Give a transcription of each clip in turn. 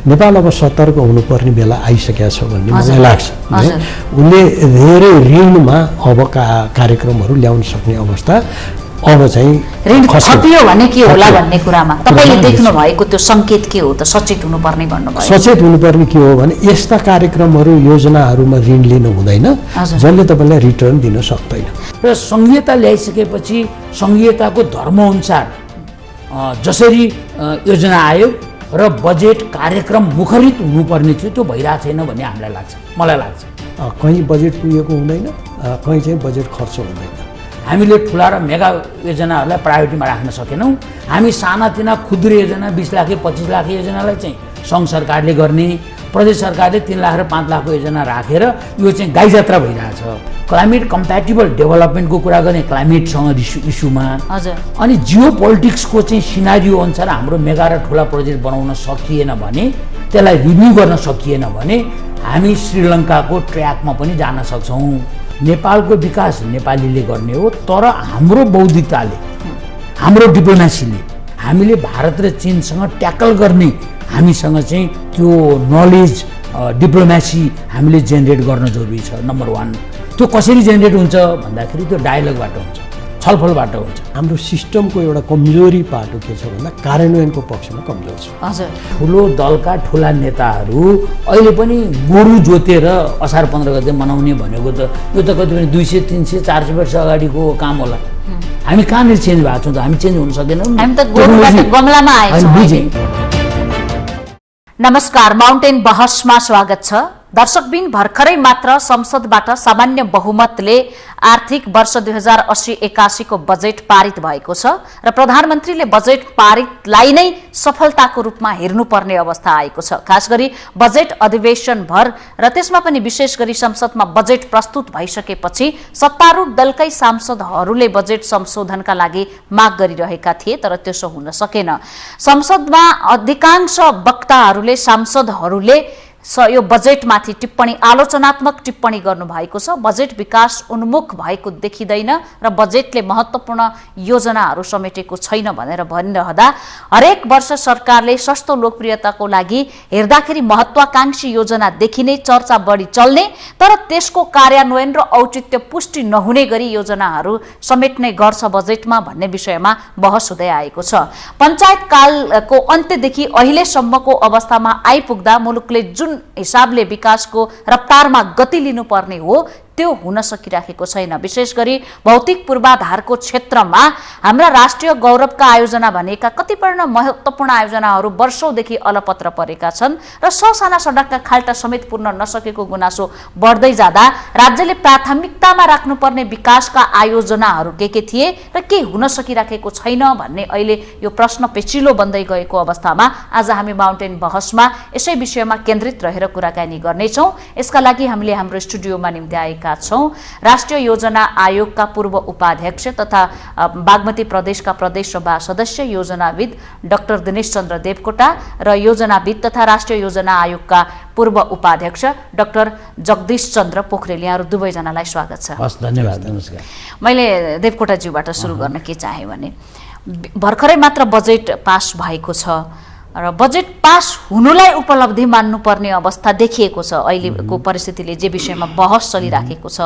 नेपाल अब सतर्क हुनुपर्ने बेला आइसकेको छ भन्ने मलाई लाग्छ। उसले धेरै ऋणमा अबका कार्यक्रमहरू ल्याउन सक्ने अवस्था अब चाहिँ ऋण खपियो भने के होला भन्ने कुरामा तपाईले देख्नु भएको त्यो संकेत के हो त? सचेत हुनुपर्ने भन्नुभयो। सचेत हुनुपर्ने के हो भने यस्ता कार्यक्रमहरू योजनाहरूमा ऋण लिनु हुँदैन जसले तपाईँलाई रिटर्न दिन सक्दैन। र संहिता ल्याइसकेपछि संहिताको धर्मअनुसार जसरी योजना आयो र बजेट कार्यक्रम मुखरित हुनुपर्ने थियो त्यो भइरहेको छैन भन्ने हामीलाई लाग्छ, मलाई लाग्छ। कहीँ बजेट पुगेको हुँदैन, कहीँ चाहिँ बजेट खर्च हुँदैन। हामीले ठुला र मेगा योजनाहरूलाई प्रायोरिटीमा राख्न सकेनौँ। हामी सानातिना क्षुद्र योजना 20 लाख 25 लाख योजनालाई चाहिँ सङ्घ सरकारले गर्ने, प्रदेश सरकारले 3 लाख र 5 लाखको योजना राखेर यो चाहिँ गाई जात्रा भइरहेछ। क्लाइमेट कम्प्याटिबल डेभलपमेन्टको कुरा गर्ने क्लाइमेटसँग इस्युमा, अनि जियो पोलिटिक्सको चाहिँ सिनारियो अनुसार हाम्रो मेगा र ठुला प्रोजेक्ट बनाउन सकिएन भने, त्यसलाई रिभ्यू गर्न सकिएन भने हामी श्रीलङ्काको ट्र्याकमा पनि जान सक्छौँ। नेपालको विकास नेपालीले गर्ने हो, तर हाम्रो बौद्धिकताले, हाम्रो डिप्लोमेसीले, हामीले भारत र चीनसँग ट्याकल गर्ने हामीसँग चाहिँ त्यो नलेज डिप्लोमेसी हामीले जेनेरेट गर्न जरुरी छ। नम्बर 1 त्यो कसरी जेनेरेट हुन्छ भन्दाखेरि त्यो डायलगबाट हुन्छ, छलफलबाट हुन्छ। हाम्रो सिस्टमको एउटा कमजोरी पाटो के छ भन्दा कार्यान्वयनको पक्षमा कमजोर छ। हजुर, ठुलो दलका ठुला नेताहरू अहिले पनि गोरु जोतेर असार 15 गते मनाउने भनेको त यो त कति पनि 200 300 400 वर्ष अगाडिको काम होला। हामी कहाँनिर चेन्ज भएको छौँ त? हामी चेन्ज हुन सक्दैनौँ। हामी त गोरुबाट गमलामा आएछौँ। नमस्कार, माउन्टेन बहसमा स्वागत छ। दर्शकबिन, भर्खरै मात्र संसदबाट सामान्य बहुमतले आर्थिक वर्ष 2080-81 को बजेट पारित भएको छ र प्रधानमन्त्रीले बजेट पारितलाई नै सफलताको रूपमा हेर्नुपर्ने अवस्था आएको छ। खास गरी बजेट अधिवेशन भर र त्यसमा पनि विशेष गरी संसदमा बजेट प्रस्तुत भइसकेपछि सत्तारूढ दलकै सांसदहरूले बजेट संशोधनका लागि माग गरिरहेका थिए, तर त्यसो हुन सकेन। संसदमा अधिकांश वक्ताहरूले, सांसदहरूले यो बजेटमाथि टिप्पणी, आलोचनात्मक टिप्पणी गर्नुभएको छ। बजेट विकास उन्मुख भएको देखिँदैन र बजेटले महत्त्वपूर्ण योजनाहरू समेटेको छैन भनेर भनिरहँदा हरेक वर्ष सरकारले सस्तो लोकप्रियताको लागि हेर्दाखेरि महत्त्वाकांक्षी योजना देखिने, चर्चा बढी चल्ने, तर त्यसको कार्यान्वयन र औचित्य पुष्टि नहुने गरी योजनाहरू समेट्ने गर्छ बजेटमा भन्ने विषयमा बहस हुँदै आएको छ। पञ्चायत कालको अन्त्यदेखि अहिलेसम्मको अवस्थामा आइपुग्दा मुलुकले जुन हिसाबले विकासको रफ्तारमा गति लिनुपर्ने हो त्यो हुन सकिराखेको छैन। विशेष गरी भौतिक पूर्वाधारको क्षेत्रमा हाम्रा राष्ट्रिय गौरवका आयोजना भनेका कतिपय महत्त्वपूर्ण आयोजनाहरू वर्षौंदेखि अलपत्र परेका छन् र ससाना सडकका खाल्टा समेत पूर्ण नसकेको गुनासो बढ्दै जाँदा राज्यले प्राथमिकतामा राख्नुपर्ने विकासका आयोजनाहरू के थिए र के हुन सकिराखेको छैन भन्ने अहिले यो प्रश्न पेचिलो बन्दै गएको अवस्थामा आज हामी माउन्टेन बहसमा यसै विषयमा केन्द्रित रहेर कुराकानी गर्नेछौँ। यसका लागि हामीले हाम्रो स्टुडियोमा निम्ति आएका छौं राष्ट्रिय योजना आयोगका पूर्व उपाध्यक्ष तथा बागमती प्रदेशका प्रदेश सभा सदस्य योजनाविद डाक्टर दिनेश चन्द्र देवकोटा र योजनाविद तथा राष्ट्रिय योजना आयोगका पूर्व उपाध्यक्ष डाक्टर जगदीश चन्द्र पोखरेल, यहाँहरू दुवैजनालाई स्वागत छ। हस्, धन्यवाद। नमस्कार। मैले देवकोटाज्यूबाट सुरु गर्न के चाहे भने भर्खरै मात्र बजेट पास भएको छ र बजेट पास हुनुलाई उपलब्धि मान्नुपर्ने अवस्था देखिएको छ। अहिलेको परिस्थितिले जे विषयमा बहस चलिराखेको छ,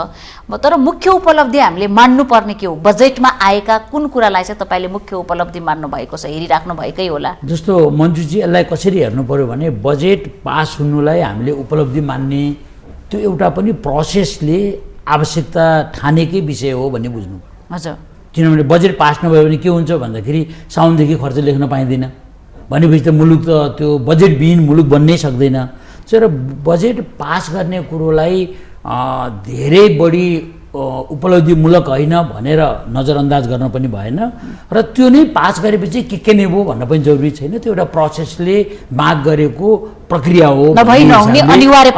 तर मुख्य उपलब्धि हामीले मान्नुपर्ने के हो? बजेटमा आएका कुन कुरालाई चाहिँ तपाईँले मुख्य उपलब्धि मान्नु भएको छ, हेरिराख्नु भएकै होला? जस्तो मन्जुजी, यसलाई कसरी हेर्नु पर्यो भने बजेट पास हुनुलाई हामीले उपलब्धि मान्ने त्यो एउटा पनि प्रोसेसले आवश्यकता ठानेकै विषय हो भन्ने बुझ्नु। हजुर, किनभने बजेट पास नभयो भने के हुन्छ भन्दाखेरि साउनदेखि खर्च लेख्न पाइँदैन भनेपछि त मुलुक त त्यो बजेटविहीन मुलुक बन्नै सक्दैन। तर बजेट पास गर्ने कुरोलाई धेरै बढी उपलब्धिमूलक होइन भनेर नजरअन्दाज गर्न पनि भएन र त्यो नै पास गरेपछि के नै भयो भन्न पनि जरुरी छैन। त्यो एउटा प्रोसेसले माग गरेको प्रक्रिया हो, अनिवार्य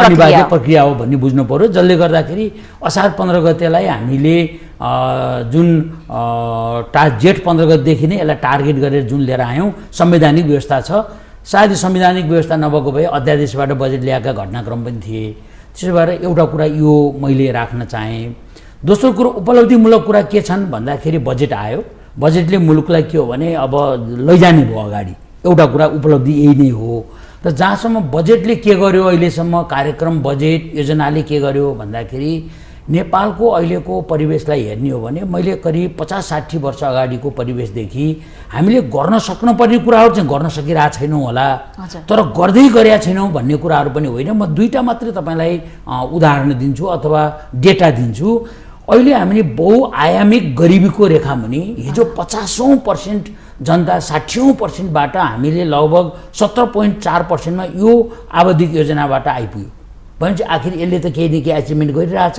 प्रक्रिया हो भन्ने बुझ्नु पर्यो। जसले गर्दाखेरि असार 15 गतेलाई हामीले जुन जेठ 15 गतेदेखि नै यसलाई टार्गेट गरेर जुन लिएर आयौँ, संवैधानिक व्यवस्था छ। सायद संवैधानिक व्यवस्था नभएको भए अध्यादेशबाट बजेट ल्याएका घटनाक्रम पनि थिए। त्यसो भएर एउटा कुरा यो मैले राख्न चाहेँ। दोस्रो कुरो उपलब्धिमूलक कुरा के छन् भन्दाखेरि बजेट आयो, बजेटले मुलुकलाई के हो भने अब लैजाने भयो अगाडि, एउटा कुरा उपलब्धि यही नै हो। र जहाँसम्म बजेटले के गर्यो अहिलेसम्म कार्यक्रम बजेट योजनाले के गर्यो भन्दाखेरि नेपालको अहिलेको परिवेशलाई हेर्ने हो भने मैले करिब 50-60 वर्ष अगाडिको परिवेशदेखि हामीले गर्न सक्नुपर्ने कुराहरू चाहिँ गर्न सकिरहेको छैनौँ होला, तर गर्दै गरेका छैनौँ भन्ने कुराहरू पनि होइन। म दुईटा मात्रै तपाईँलाई उदाहरण दिन्छु अथवा डेटा दिन्छु। अहिले हामीले बहुआयामिक गरिबीको रेखामुनि हिजो 50% जनता 60%बाट हामीले लगभग 17.4%मा यो आवधिक योजनाबाट आइपुग्यो भनेपछि आखिर यसले त केही न केही एचिभमेन्ट गरिरहेछ।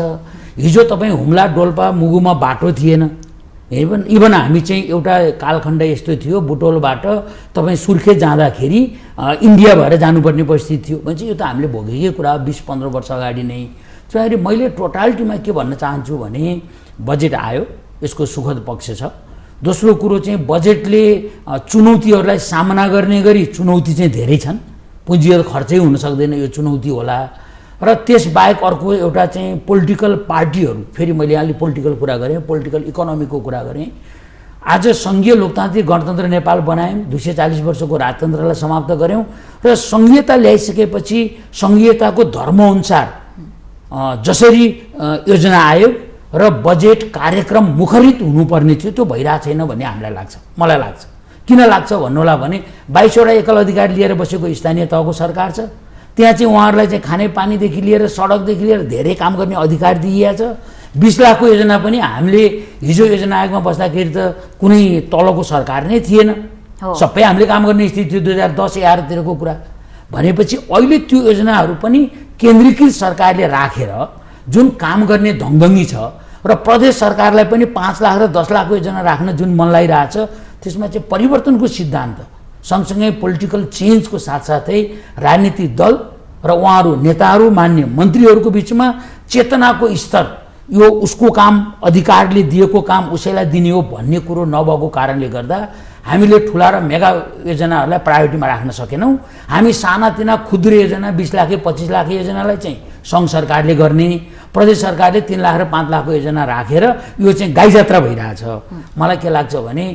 हिजो तपाईँ हुम्ला डोल्पा मुगुमा बाटो थिएन, इभन हामी चाहिँ एउटा कालखण्ड यस्तो थियो बुटोलबाट तपाईँ सुर्खे जाँदाखेरि इन्डिया भएर जानुपर्ने परिस्थिति थियो भनेपछि यो त हामीले भोगेकै कुरा 20-15 वर्ष अगाडि नै। चाहिँ मैले टोटालिटीमा के भन्न चाहन्छु भने बजेट आयो, यसको सुखद पक्ष छ। दोस्रो कुरो चाहिँ बजेटले चुनौतीहरूलाई सामना गर्ने गरी चुनौती चाहिँ धेरै छन्, पुँजीगत खर्चै हुन सक्दैन, यो चुनौती होला। र त्यसबाहेक अर्को एउटा चाहिँ पोलिटिकल पार्टीहरू, फेरि मैले यहाँले पोलिटिकल कुरा गरेँ, पोलिटिकल इकोनोमीको कुरा गरेँ। आज सङ्घीय लोकतान्त्रिक गणतन्त्र नेपाल बनायौँ, 240 वर्षको राजतन्त्रलाई समाप्त गऱ्यौँ र सङ्घीयता ल्याइसकेपछि सङ्घीयताको धर्मअनुसार जसरी योजना आयो र बजेट कार्यक्रम मुखरित हुनुपर्ने थियो त्यो भइरहेको छैन भन्ने हामीलाई लाग्छ, मलाई लाग्छ। किन लाग्छ भन्नुहोला भने 22वटा एकल अधिकार लिएर बसेको स्थानीय तहको सरकार छ, त्यहाँ चाहिँ उहाँहरूलाई चाहिँ खानेपानीदेखि लिएर सडकदेखि लिएर धेरै काम गर्ने अधिकार दिइएको छ। 20 लाखको योजना पनि हामीले हिजो योजना आयोगमा बस्दाखेरि त कुनै तलको सरकार नै थिएन, सबै हामीले काम गर्ने स्थिति थियो 2010-11तिरको कुरा। भनेपछि अहिले त्यो योजनाहरू पनि केन्द्रीकृत सरकारले राखेर जुन काम गर्ने धङधङ्गी छ र प्रदेश सरकारलाई पनि 5 लाख र 10 लाखको योजना राख्न जुन मन लागिरहेछ, त्यसमा चाहिँ परिवर्तनको सिद्धान्त सँगसँगै पोलिटिकल चेन्जको साथसाथै राजनीतिक दल र उहाँहरू नेताहरू मान्य मन्त्रीहरूको बिचमा चेतनाको स्तर यो उसको काम अधिकारले दिएको काम उसैलाई दिने हो भन्ने कुरो नभएको कारणले गर्दा हामीले ठुला र मेगा योजनाहरूलाई प्रायोरिटीमा राख्न सकेनौँ। हामी सानातिना क्षुद्र योजना 20 लाख 25 लाख योजनालाई चाहिँ सङ्घ सरकारले गर्ने, प्रदेश सरकारले 3 लाख र 5 लाखको योजना राखेर यो चाहिँ गाईजात्रा भइरहेछ। मलाई के लाग्छ भने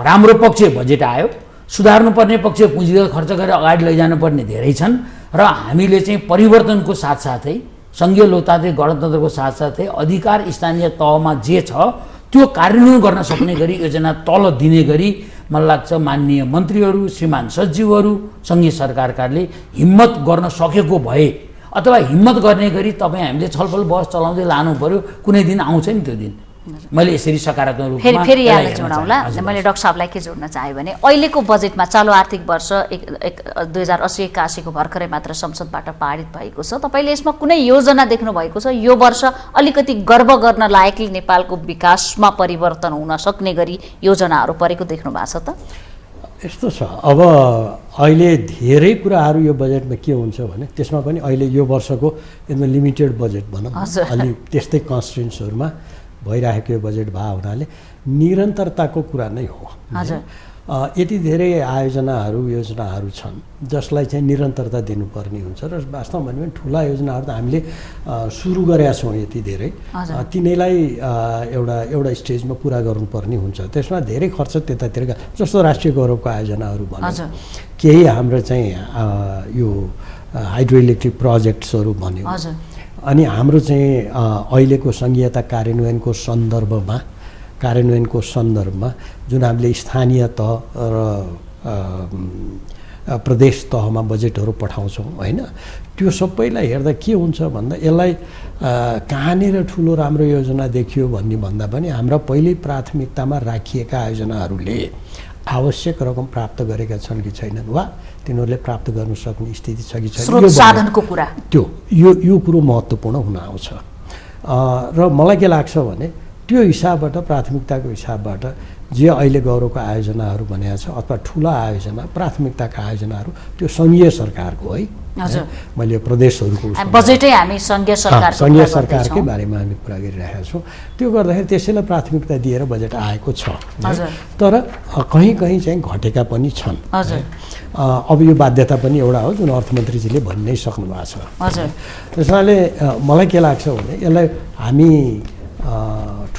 राम्रो पक्ष बजेट आयो, सुधार्नुपर्ने पक्ष पुँजीगत खर्च गरेर अगाडि लैजानुपर्ने धेरै छन् र हामीले चाहिँ परिवर्तनको साथसाथै सङ्घीय लोकतान्त्रिक गणतन्त्रको साथसाथै अधिकार स्थानीय तहमा जे छ त्यो कार्यान्वयन गर्न सक्ने गरी योजना तल दिने गरी मलाई लाग्छ माननीय मन्त्रीहरू, श्रीमान सचिवहरू, सङ्घीय सरकारले हिम्मत गर्न सकेको भए अथवा हिम्मत गर्ने गरी तपाईँ हामीले छलफल बहस चलाउँदै लानु पर्यो, कुनै दिन आउँछ नि त्यो दिन। मैले यसरी सकारात्मक रूपमा फेरि यहाँलाई जोडाउँला। मैले डाक्टर साहबलाई के जोड्न चाहेँ भने अहिलेको बजेटमा चालु आर्थिक वर्ष 2080-81 को भर्खरै मात्र संसदबाट पारित भएको छ। तपाईँले यसमा कुनै योजना देख्नु भएको छ यो वर्ष अलिकति गर्व गर्न लायकले नेपालको विकासमा परिवर्तन हुन सक्ने गरी योजनाहरू परेको देख्नु भएको छ त? यस्तो छ, अब अहिले धेरै कुराहरू यो बजेटमा के हुन्छ भने त्यसमा पनि अहिले यो वर्षको एकदम लिमिटेड बजेट भनौँ, अलि त्यस्तै कन्स्टिट्युन्सहरूमा भइरहेको यो बजेट भए हुनाले निरन्तरताको कुरा नै हो। यति धेरै आयोजनाहरू योजनाहरू छन् जसलाई चाहिँ निरन्तरता दिनुपर्ने हुन्छ र वास्तवमा भन्यो भने ठुला योजनाहरू त हामीले सुरु गरेका छौँ यति धेरै, तिनैलाई एउटा स्टेजमा पुरा गर्नुपर्ने हुन्छ। त्यसमा धेरै खर्च त्यतातिर जस्तो राष्ट्रिय गौरवको आयोजनाहरू भन्यो, केही हाम्रो चाहिँ यो हाइड्रो इलेक्ट्रिक प्रोजेक्ट्सहरू भन्यो, अनि हाम्रो चाहिँ अहिलेको सङ्घीयता कार्यान्वयनको सन्दर्भमा जुन हामीले स्थानीय तह र प्रदेश तहमा बजेटहरू पठाउँछौँ होइन, त्यो सबैलाई हेर्दा के हुन्छ भन्दा यसलाई कहाँनिर ठुलो राम्रो योजना देखियो भन्दा पनि हाम्रा पहिल्यै प्राथमिकतामा राखिएका आयोजनाहरूले आवश्यक रकम प्राप्त गरेका छन् कि छैनन् वा तिनीहरूले प्राप्त गर्न सक्ने स्थिति छ कि छैन, स्रोत साधनको कुरा त्यो यो कुरो महत्त्वपूर्ण हुन आउँछ। र मलाई के लाग्छ भने त्यो हिसाबबाट प्राथमिकताको हिसाबबाट जे अहिले गौरवको आयोजनाहरू भनेको छ अथवा ठुला आयोजना प्राथमिकताका आयोजनाहरू त्यो सङ्घीय सरकारको है, मैले प्रदेशहरूको बजेटै हामी सङ्घीय सरकारकै बारेमा हामी कुरा गरिरहेका छौँ। त्यो गर्दाखेरि त्यसैलाई प्राथमिकता दिएर बजेट आएको छ, तर कहीँ चाहिँ घटेका पनि छन्। अब यो बाध्यता पनि एउटा हो जुन अर्थमन्त्रीजीले भनि नै सक्नु भएको छ। त्यसैले मलाई के लाग्छ भने यसलाई हामी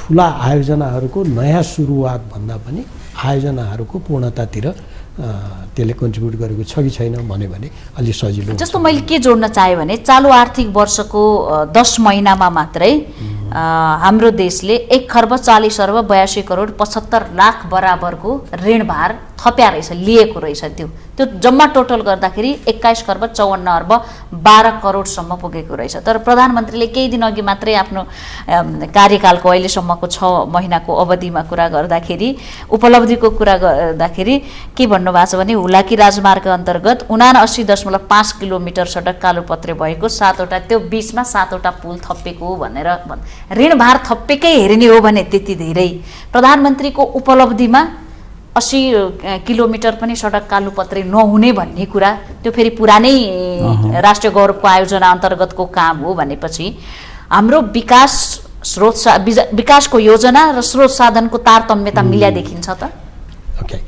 ठुला आयोजनाहरूको नयाँ सुरुवात भन्दा पनि आयोजनाहरूको पूर्णतातिर त्यसले कन्ट्रिब्युट गरेको छ कि छैन भन्यो भने अलि सजिलो। जस्तो मैले के जोड्न चाहेँ भने चालु आर्थिक वर्षको 10 महिनामा मात्रै हाम्रो देशले 1 खर्ब 40 अर्ब 82 करोड 75 लाख बराबरको ऋण भार थप्या रहेछ, लिएको रहेछ। त्यो जम्मा टोटल गर्दाखेरि 21 खर्ब 54 अर्ब 12 करोडसम्म पुगेको रहेछ। तर प्रधानमन्त्रीले केही दिन अघि मात्रै आफ्नो कार्यकालको अहिलेसम्मको 6 महिनाको अवधिमा कुरा गर्दाखेरि उपलब्धिको कुरा गर्दाखेरि के भन्नुभएको छ भने हुलाकी राजमार्ग अन्तर्गत 79.5 किलोमिटर सडक कालोपत्रे भएको, 7वटा त्यो बीचमा 7वटा पुल थपिएको भनेर ऋण भार थपेकै हेर्ने हो भने त्यति धेरै प्रधानमन्त्रीको उपलब्धिमा 80 किलोमिटर पनि सडक कालोपत्रे नहुने भन्ने कुरा त्यो फेरि पुरानै राष्ट्रिय गौरवको आयोजना अन्तर्गतको काम हो भनेपछि हाम्रो विकासको योजना र स्रोत साधनको तारतम्यता मिल्या देखिन्छ त। ओके,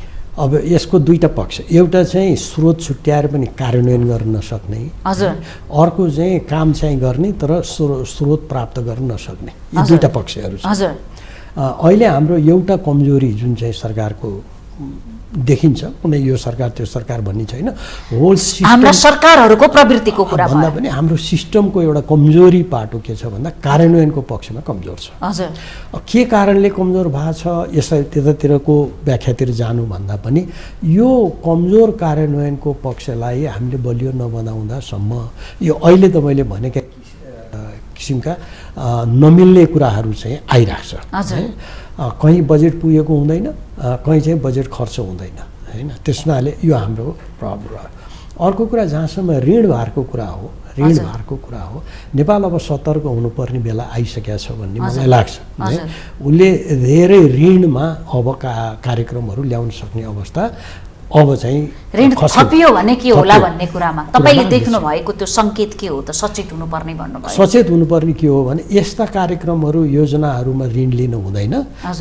अब यसको दुईटा पक्ष, एउटा चाहिँ स्रोत छुट्याएर पनि कार्यान्वयन गर्न नसक्ने, हजुर, अर्को चाहिँ काम चाहिँ गर्ने तर स्रोत प्राप्त गर्न नसक्ने, यी दुईटा पक्षहरू छन्। हजुर, अहिले हाम्रो एउटा कमजोरी जुन चाहिँ सरकारको देखिन्छ, कुनै यो सरकार त्यो सरकार भन्ने छैन, होल सिस्टम हाम्रा सरकारहरूको प्रवृत्तिको कुरा भन्दा पनि हाम्रो सिस्टमको एउटा कमजोरी पाटो के छ भन्दा कार्यान्वयनको पक्षमा कमजोर छ। हजुर, के कारणले कमजोर भएको छ यसलाई त्यतातिरको व्याख्यातिर जानुभन्दा पनि यो कमजोर कार्यान्वयनको पक्षलाई हामीले बलियो नबनाउँदासम्म यो अहिले त मैले भनेका किसिमका नमिल्ने कुराहरू चाहिँ आइरहेछ। कहीँ बजेट पुगेको हुँदैन, कहीँ चाहिँ बजेट खर्च हुँदैन, होइन, त्यसमाले यो हाम्रो प्रब्लम रह्यो। अर्को कुरा जहाँसम्म ऋण भारको कुरा हो, नेपाल अब सतर्क हुनुपर्ने बेला आइसकेको छ भन्ने मलाई लाग्छ। उसले धेरै ऋणमा अब कार्यक्रमहरू ल्याउन सक्ने अवस्था अब चाहिँ ऋण थपियो भने के होला भन्ने कुरामा तपाईले देख्नु भएको त्यो संकेत के हो त? सचेत हुनुपर्ने भन्नुभयो। सचेत हुनुपर्ने के हो भने यस्ता कार्यक्रमहरू योजनाहरूमा ऋण लिनु हुँदैन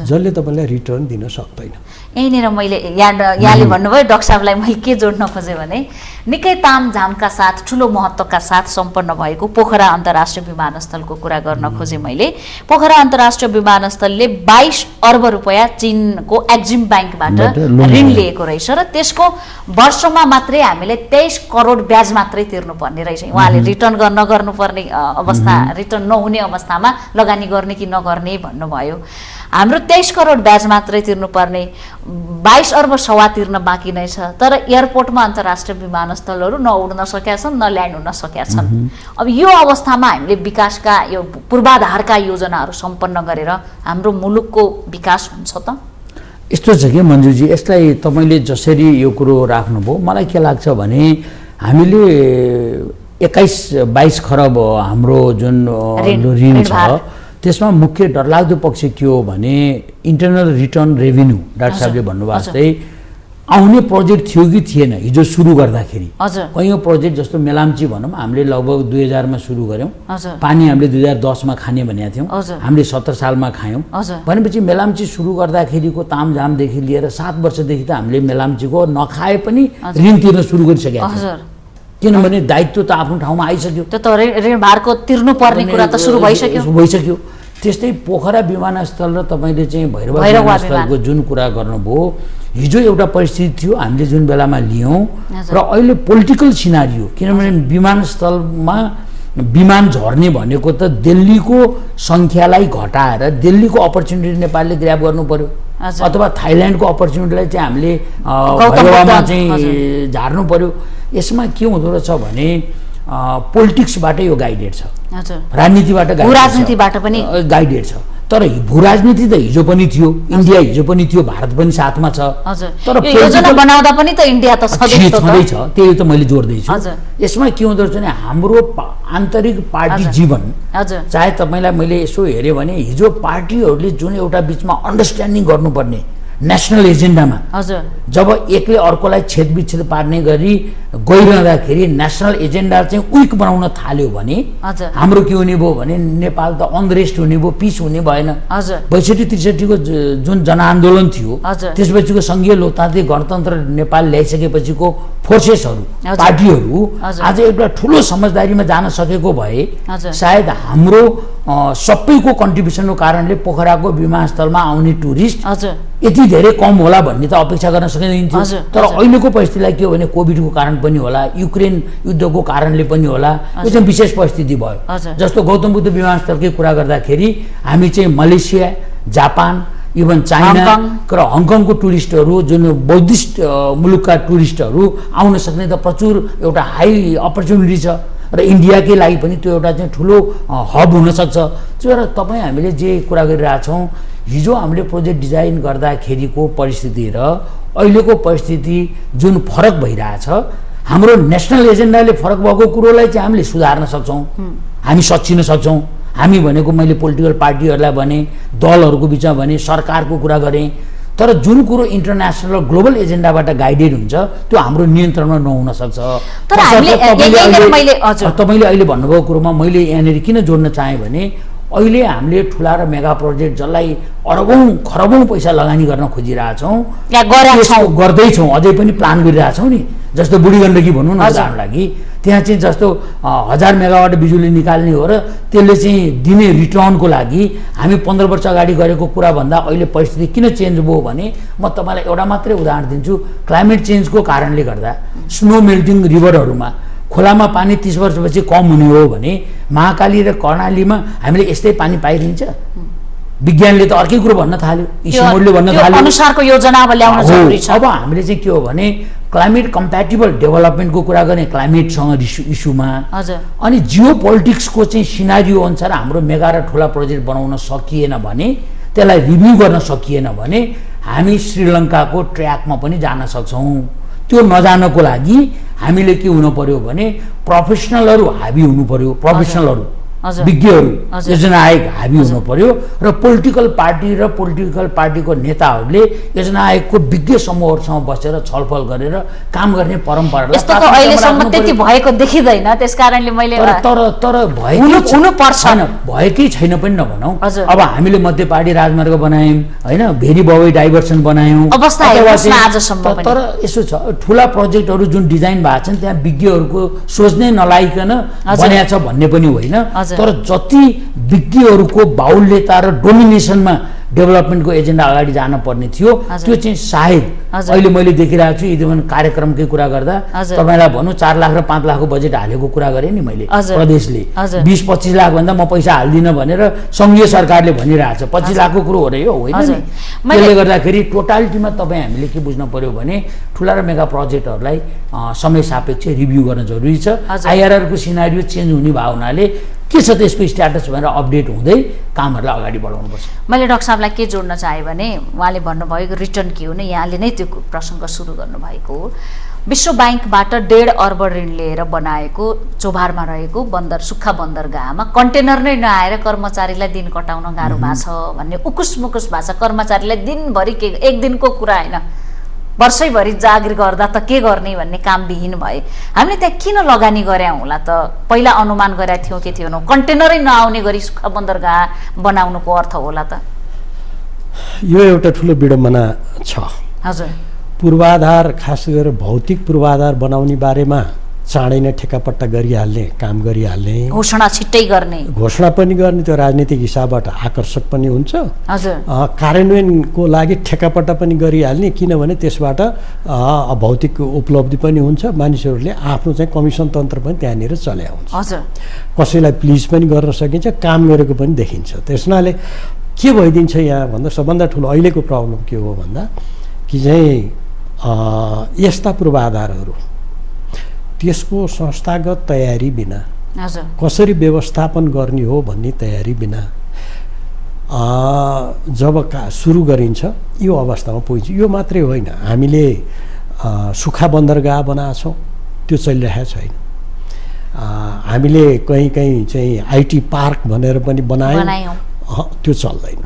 जसले तपाईँलाई रिटर्न दिन सक्दैन। यहीँनिर मैले यहाँले भन्नुभयो, डाक्टर साहबलाई मैले के जोड्न खोजेँ भने निकै तामझामका साथ ठुलो महत्त्वका साथ सम्पन्न भएको पोखरा अन्तर्राष्ट्रिय विमानस्थलको कुरा गर्न खोजेँ मैले। पोखरा अन्तर्राष्ट्रिय विमानस्थलले 22 अर्ब रुपैयाँ चीनको एक्जिम ब्याङ्कबाट ऋण लिएको रहेछ र त्यसको वर्षमा मात्रै हामीले 23 करोड ब्याज मात्रै तिर्नुपर्ने रहेछ। उहाँले रिटर्न नगर्नुपर्ने अवस्था, रिटर्न नहुने अवस्थामा लगानी गर्ने कि नगर्ने भन्नुभयो। हाम्रो 23 करोड ब्याज मात्रै तिर्नुपर्ने, 22 अर्ब सवा तिर्न बाँकी नै छ। तर एयरपोर्टमा अन्तर्राष्ट्रिय विमानस्थलहरू न उड्न सकेका छन्, न ल्यान्ड हुन सकेका छन्। अब यो अवस्थामा हामीले विकासका यो पूर्वाधारका योजनाहरू सम्पन्न गरेर हाम्रो मुलुकको विकास हुन्छ त? यस्तो छ कि मन्जुजी, यसलाई तपाईँले जसरी यो कुरो राख्नुभयो, मलाई के लाग्छ भने हामीले 21-22 खरब हाम्रो जुन ऋण छ त्यसमा मुख्य डरलाग्दो पक्ष के हो भने इन्टरनल रिटर्न रेभिन्यू। डाक्टर साहबले भन्नुभएको जस्तै आउने प्रोजेक्ट थियो कि थिएन हिजो सुरु गर्दाखेरि। कैयौँ प्रोजेक्ट जस्तो मेलाम्ची भनौँ, हामीले लगभग 2000 मा सुरु गऱ्यौँ, पानी हामीले 2010 मा खाने भनेका थियौँ, हामीले 17 सालमा खायौँ। भनेपछि मेलाम्ची सुरु गर्दाखेरिको तामझामदेखि लिएर 7 वर्षदेखि त हामीले मेलाम्चीको नखाए पनि ऋण तिर्न सुरु गरिसकेका थियौँ, किनभने दायित्व त आफ्नो ठाउँमा आइसक्यो। त्यो त ऋण भारको तिर्नुपर्ने कुरा त सुरु भइसक्यो। त्यस्तै पोखरा विमानस्थल र तपाईँले चाहिँ भैरवा विमानस्थलको जुन कुरा गर्नुभयो, हिजो एउटा परिस्थिति थियो हामीले जुन बेलामा लियौँ र अहिले पोलिटिकल सिनारियो, किनभने विमानस्थलमा विमान झर्ने भनेको त दिल्लीको सङ्ख्यालाई घटाएर दिल्लीको अपर्च्युनिटी नेपालले ग्र्याब गर्नु पर्यो, अथवा थाइल्यान्डको अपर्च्युनिटीलाई चाहिँ हामीले भैरवामा चाहिँ झार्नु पर्यो। यसमा के हुँदो रहेछ भने पोलिटिक्सबाट यो गाइडेड छ, राजनीतिबाट पनि गाइडेड छ। तर भू राजनीति त हिजो पनि थियो, इन्डिया हिजो पनि थियो, भारत पनि साथमा छ। तर योजना बनाउँदा पनि त इन्डिया त छँदैछ, त्यही त मैले जोड्दैछु। यसमा के हुँदो रहेछ भने हाम्रो आन्तरिक पार्टी जीवन, चाहे तपाईँलाई मैले यसो हेरेँ भने हिजो पार्टीहरूले जुन एउटा बिचमा अन्डरस्ट्यान्डिङ गर्नुपर्ने नेसनल एजेन्डामा जब एकले अर्कोलाई छेदविच्छेद पार्ने गरी गइरहँदाखेरि नेसनल एजेन्डा चाहिँ विक बनाउन थाल्यो भने हाम्रो के हुने भयो भने नेपाल त अनरेस्ट हुने भयो, पिस हुने भएन। 62-63 को जुन जनआन्दोलन थियो त्यसपछिको सङ्घीय लोकतान्त्रिक गणतन्त्र नेपाल ल्याइसकेपछिको फोर्सेसहरू, पार्टीहरू आज एउटा ठुलो समझदारीमा जान सकेको भए सायद हाम्रो सबैको कन्ट्रिब्युसनको कारणले पोखराको विमानस्थलमा आउने टुरिस्ट यति धेरै कम होला भन्ने त अपेक्षा गर्न सकिँदैन थियो। हजुर, तर अहिलेको परिस्थितिलाई के हो भने कोभिडको कारण पनि होला, युक्रेन युद्धको कारणले पनि होला, यो चाहिँ विशेष परिस्थिति भयो। हजुर। जस्तो गौतम बुद्ध विमानस्थलकै कुरा गर्दाखेरि हामी चाहिँ मलेसिया, जापान, इभन चाइना र हङकङको टुरिस्टहरू जुन बौद्धिस्ट मुलुकका टुरिस्टहरू आउन सक्ने त प्रचुर एउटा हाई अपर्च्युनिटी छ र इन्डियाकै लागि पनि त्यो एउटा चाहिँ ठुलो हब हुनसक्छ। तर तपाईँ हामीले जे कुरा गरिरहेछौँ, हिजो हामीले प्रोजेक्ट डिजाइन गर्दाखेरिको परिस्थिति र अहिलेको परिस्थिति जुन फरक भइरहेछ, हाम्रो नेसनल एजेन्डाले फरक भएको कुरोलाई चाहिँ हामीले सुधार्न सक्छौँ, हामी सच्चिन सक्छौँ। हामी भनेको मैले पोलिटिकल पार्टीहरूलाई भने, दलहरूको बिचमा भने, सरकारको कुरा गरेँ, तर जुन कुरो इन्टरनेसनल र ग्लोबल एजेन्डाबाट गाइडेड हुन्छ त्यो हाम्रो नियन्त्रणमा नहुन सक्छ। तपाईँले अहिले भन्नुभएको कुरोमा मैले यहाँनिर किन जोड्न चाहेँ भने अहिले हामीले ठुला र मेगा प्रोजेक्ट जसलाई अरबौँ खरबौँ पैसा लगानी गर्न खोजिरहेछौँ, गर्दैछौँ, अझै पनि प्लान गरिरहेछौँ नि। जस्तो बुढी गण्डकी भनौँ न उदाहरण लागि, त्यहाँ चाहिँ जस्तो 1000 मेगावाट बिजुली निकाल्ने हो र त्यसले चाहिँ दिने रिटर्नको लागि हामी 15 वर्ष अगाडि गरेको कुरा भन्दा अहिले परिस्थिति किन चेन्ज भयो भने म तपाईँलाई एउटा मात्रै उदाहरण दिन्छु। क्लाइमेट चेन्जको कारणले गर्दा स्नो मेल्टिङ रिभरहरूमा खोलामा पानी 30 वर्षपछि कम हुने हो भने महाकाली र कर्णालीमा हामीले यस्तै पानी पाइरहन्छ। विज्ञानले त अर्कै कुरो भन्न थाल्यो, इस्मोडले भन्न थाल्यो, अनुसारको योजना अब ल्याउन जरुरी छ। अब हामीले चाहिँ के हो भने क्लाइमेट कम्प्याटिबल डेभलपमेन्टको कुरा गर्ने क्लाइमेटसँग इस्युमा, अनि जियो पोलिटिक्सको चाहिँ सिनारियो अनुसार हाम्रो मेगा र ठुला प्रोजेक्ट बनाउन सकिएन भने, त्यसलाई रिभ्यू गर्न सकिएन भने हामी श्रीलङ्काको ट्र्याकमा पनि जान सक्छौँ। त्यो नजानको लागि हामीले के हुनु पर्यो भने प्रोफेसनलहरू हाबी हुनु पर्यो, प्रोफेसनलहरू विज्ञहरू योजना आयोग हाबी हुनु पर्यो र पोलिटिकल पार्टी र पोलिटिकल पार्टीको नेताहरूले योजना आयोगको विज्ञ समूहहरूसँग बसेर छलफल गरेर काम गर्ने परम्परालाई यस्तो त अहिलेसम्म त्यति भएको देखिँदैन। त्यसकारणले मैले तर भएकै छैन पनि नभनौँ। अब हामीले मध्य पहाडी राजमार्ग बनायौँ होइन, भेरी बवाई डाइभर्सन बनायौँ, तर यसो छ ठुला प्रोजेक्टहरू जुन डिजाइन भएको छन् त्यहाँ विज्ञहरूको सोच्नै नलागिकन बनाएको छ भन्ने पनि होइन। तर जति विज्ञहरूको बाहुल्यता र डोमिनेसनमा डेभलपमेन्टको एजेन्डा अगाडि जान पर्ने थियो त्यो चाहिँ सायद अहिले मैले देखिरहेको छु। इभन कार्यक्रमकै कुरा गर्दा तपाईँलाई भनौँ 4 लाख र 5 लाखको बजेट हालेको कुरा गरेँ नि मैले, प्रदेशले 20-25 लाख भन्दा म पैसा हाल्दिनँ भनेर सङ्घीय सरकारले भनिरहेछ। 25 लाखको कुरो हो र यो होइन नि। त्यसले गर्दाखेरि टोटालिटीमा तपाईँ हामीले के बुझ्नु पर्यो भने ठुला र मेगा प्रोजेक्टहरूलाई समय सापेक्ष रिभ्यू गर्न जरुरी छ। आइआरआरको सिनारियो चेन्ज हुने भयो हुनाले के छ त्यसको स्ट्याटस भनेर अपडेट हुँदै कामहरूलाई अगाडि बढाउनुपर्छ। मैले डाक्टर साहबलाई के जोड्न चाहेँ भने उहाँले भन्नुभएको रिटर्न के हो, यहाँले नै त्यो प्रसङ्ग सुरु गर्नुभएको हो। विश्व ब्याङ्कबाट 1.5 अर्ब ऋण लिएर बनाएको चोभारमा रहेको बन्दर सुक्खा बन्दरगाहमा कन्टेनर नै नआएर कर्मचारीलाई दिन कटाउन गाह्रो भएको छ भन्ने उकुस मुकुस भएको छ। कर्मचारीलाई दिनभरि के एक दिनको कुरा होइन, वर्षैभरि जागिर गर्दा त के गर्ने भन्ने काम विहीन भए। हामीले त्यहाँ किन लगानी गरे होला त? पहिला अनुमान गरेका थियौँ कि थिएनौँ? कन्टेनरै नआउने गरी सुक्खा बन्दरगाह बनाउनुको अर्थ होला त? यो एउटा ठुलो विडम्बना छ। हजुर, पूर्वाधार खास गरेर भौतिक पूर्वाधार बनाउने बारेमा चाँडै नै ठेक्कापट्टा गरिहाल्ने, काम गरिहाल्ने, घोषणा छिट्टै गर्ने, घोषणा पनि गर्ने, त्यो राजनीतिक हिसाबबाट आकर्षक पनि हुन्छ। हजुर, कार्यान्वयनको लागि ठेक्कापट्टा पनि गरिहाल्ने, किनभने त्यसबाट भौतिक उपलब्धि पनि हुन्छ। मानिसहरूले आफ्नो चाहिँ कमिसन तन्त्र पनि त्यहाँनिर चल्या हुन्छ। हजुर, कसैलाई प्लिज पनि गर्न सकिन्छ, काम गरेको पनि देखिन्छ। त्यसनाले के भइदिन्छ यहाँ भन्दा सबभन्दा ठुलो अहिलेको प्रब्लम के हो भन्दा कि चाहिँ यस्ता पूर्वाधारहरू त्यसको संस्थागत तयारी बिना, कसरी व्यवस्थापन गर्ने हो भन्ने तयारी बिना जब सुरु गरिन्छ यो अवस्थामा पुगिन्छ। यो मात्रै होइन, हामीले सुक्खा बन्दरगाह बनाएछौँ, त्यो चलिरहेको छैन। हामीले कहीँ कहीँ चाहिँ आइटी पार्क भनेर पनि बनायौँ, त्यो चल्दैन।